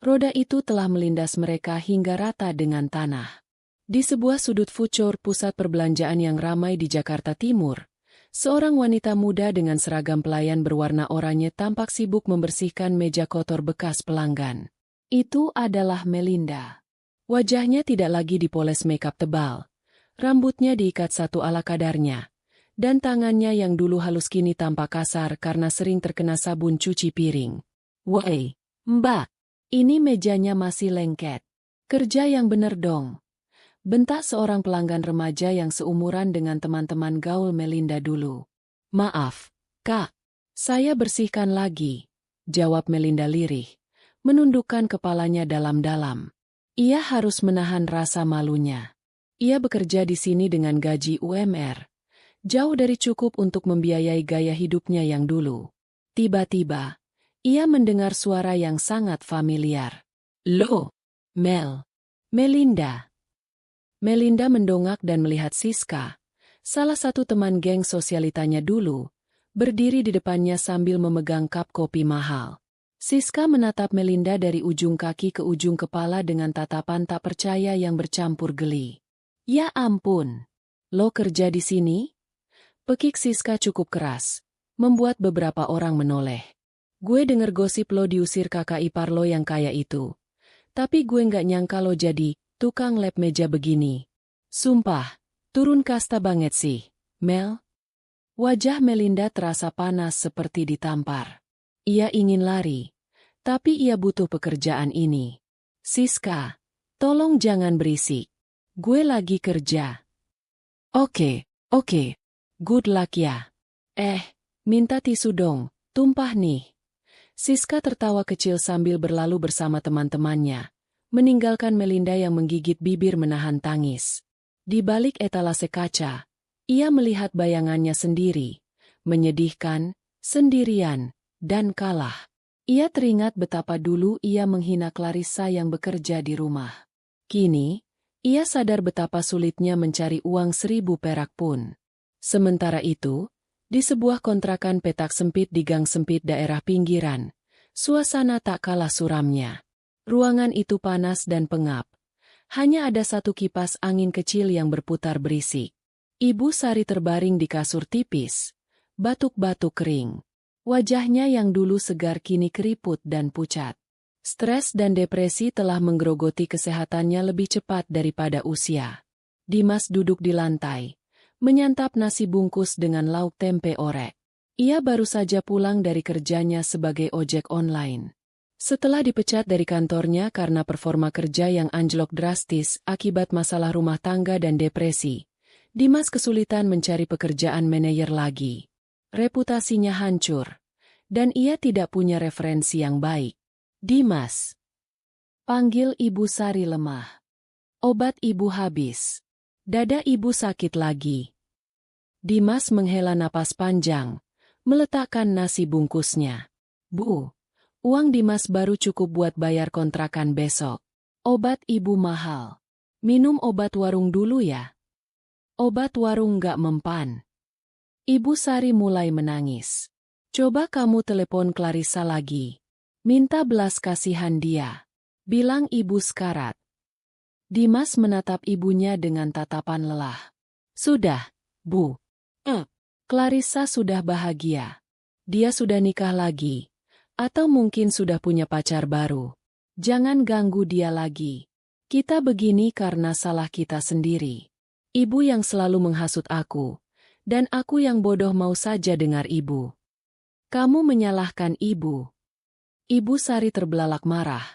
roda itu telah melindas mereka hingga rata dengan tanah. Di sebuah sudut fucur pusat perbelanjaan yang ramai di Jakarta Timur, seorang wanita muda dengan seragam pelayan berwarna oranye tampak sibuk membersihkan meja kotor bekas pelanggan. Itu adalah Melinda. Wajahnya tidak lagi dipoles makeup tebal, rambutnya diikat satu ala kadarnya, dan tangannya yang dulu halus kini tampak kasar karena sering terkena sabun cuci piring. "Woi, Mbak, ini mejanya masih lengket. Kerja yang bener dong," bentak seorang pelanggan remaja yang seumuran dengan teman-teman gaul Melinda dulu. "Maaf, Kak, saya bersihkan lagi," jawab Melinda lirih, menundukkan kepalanya dalam-dalam. Ia harus menahan rasa malunya. Ia bekerja di sini dengan gaji UMR, jauh dari cukup untuk membiayai gaya hidupnya yang dulu. Tiba-tiba, ia mendengar suara yang sangat familiar. "Loh, Melinda." Melinda mendongak dan melihat Siska, salah satu teman geng sosialitanya dulu, berdiri di depannya sambil memegang cup kopi mahal. Siska menatap Melinda dari ujung kaki ke ujung kepala dengan tatapan tak percaya yang bercampur geli. "Ya ampun, lo kerja di sini?" Pekik Siska cukup keras, membuat beberapa orang menoleh. "Gue denger gosip lo diusir kakak ipar lo yang kaya itu. Tapi gue nggak nyangka lo jadi tukang lap meja begini. Sumpah, turun kasta banget sih, Mel." Wajah Melinda terasa panas seperti ditampar. Ia ingin lari, tapi ia butuh pekerjaan ini. "Siska, tolong jangan berisik. Gue lagi kerja." Oke, good luck ya." Minta tisu dong, tumpah nih." Siska tertawa kecil sambil berlalu bersama teman-temannya, meninggalkan Melinda yang menggigit bibir menahan tangis. Di balik etalase kaca, ia melihat bayangannya sendiri, menyedihkan, sendirian, dan kalah. Ia teringat betapa dulu ia menghina Clarissa yang bekerja di rumah. Kini, ia sadar betapa sulitnya mencari uang 1.000 perak pun. Sementara itu, di sebuah kontrakan petak sempit di gang sempit daerah pinggiran, suasana tak kalah suramnya. Ruangan itu panas dan pengap. Hanya ada satu kipas angin kecil yang berputar berisik. Ibu Sari terbaring di kasur tipis, batuk-batuk kering. Wajahnya yang dulu segar kini keriput dan pucat. Stres dan depresi telah menggerogoti kesehatannya lebih cepat daripada usia. Dimas duduk di lantai, menyantap nasi bungkus dengan lauk tempe orek. Ia baru saja pulang dari kerjanya sebagai ojek online. Setelah dipecat dari kantornya karena performa kerja yang anjlok drastis akibat masalah rumah tangga dan depresi, Dimas kesulitan mencari pekerjaan manajer lagi. Reputasinya hancur, dan ia tidak punya referensi yang baik. "Dimas," panggil Ibu Sari lemah. "Obat ibu habis. Dada ibu sakit lagi." Dimas menghela napas panjang, meletakkan nasi bungkusnya. "Bu, uang Dimas baru cukup buat bayar kontrakan besok. Obat ibu mahal. Minum obat warung dulu ya." "Obat warung nggak mempan." Ibu Sari mulai menangis. "Coba kamu telepon Clarissa lagi. Minta belas kasihan dia. Bilang ibu sekarat." Dimas menatap ibunya dengan tatapan lelah. "Sudah, Bu. Clarissa sudah bahagia. Dia sudah nikah lagi. Atau mungkin sudah punya pacar baru. Jangan ganggu dia lagi. Kita begini karena salah kita sendiri." Ibu yang selalu menghasut aku, dan aku yang bodoh mau saja dengar ibu. Kamu menyalahkan ibu. Ibu Sari terbelalak marah,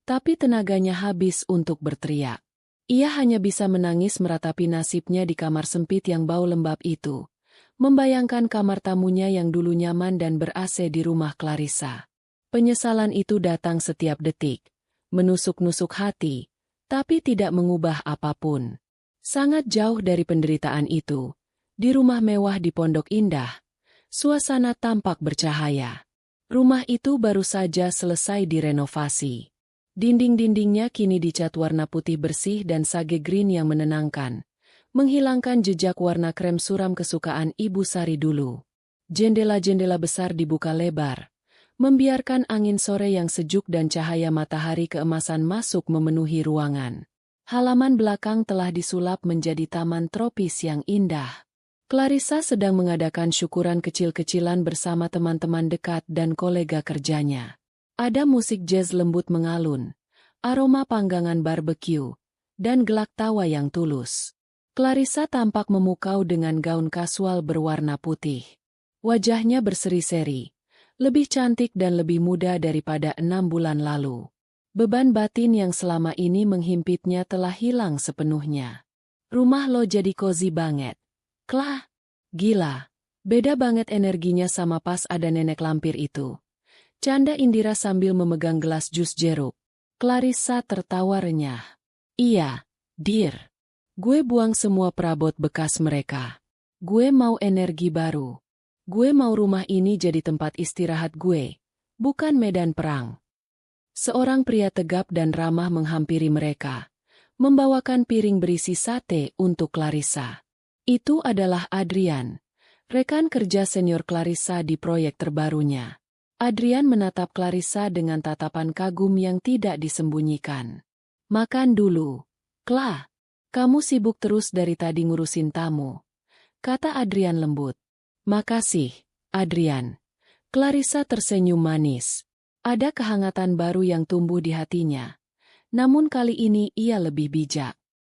tapi tenaganya habis untuk berteriak. Ia hanya bisa menangis meratapi nasibnya di kamar sempit yang bau lembab itu, membayangkan kamar tamunya yang dulu nyaman dan ber-AC di rumah Clarissa. Penyesalan itu datang setiap detik, menusuk-nusuk hati, tapi tidak mengubah apapun. Sangat jauh dari penderitaan itu, di rumah mewah di Pondok Indah, suasana tampak bercahaya. Rumah itu baru saja selesai direnovasi. Dinding-dindingnya kini dicat warna putih bersih dan sage green yang menenangkan, menghilangkan jejak warna krem suram kesukaan Ibu Sari dulu. Jendela-jendela besar dibuka lebar, membiarkan angin sore yang sejuk dan cahaya matahari keemasan masuk memenuhi ruangan. Halaman belakang telah disulap menjadi taman tropis yang indah. Clarissa sedang mengadakan syukuran kecil-kecilan bersama teman-teman dekat dan kolega kerjanya. Ada musik jazz lembut mengalun, aroma panggangan barbecue, dan gelak tawa yang tulus. Clarissa tampak memukau dengan gaun kasual berwarna putih. Wajahnya berseri-seri, lebih cantik dan lebih muda daripada 6 bulan lalu. Beban batin yang selama ini menghimpitnya telah hilang sepenuhnya. Rumah lo jadi cozy banget. Klah, gila, beda banget energinya sama pas ada nenek lampir itu. Canda Indira sambil memegang gelas jus jeruk. Clarissa tertawa renyah. Iya, dear. Gue buang semua perabot bekas mereka. Gue mau energi baru. Gue mau rumah ini jadi tempat istirahat gue, bukan medan perang. Seorang pria tegap dan ramah menghampiri mereka, membawakan piring berisi sate untuk Clarissa. Itu adalah Adrian, rekan kerja senior Clarissa di proyek terbarunya. Adrian menatap Clarissa dengan tatapan kagum yang tidak disembunyikan. Makan dulu, Kla. Kamu sibuk terus dari tadi ngurusin tamu, kata Adrian lembut. Makasih, Adrian. Clarissa tersenyum manis. Ada kehangatan baru yang tumbuh di hatinya. Namun kali ini ia lebih bijak.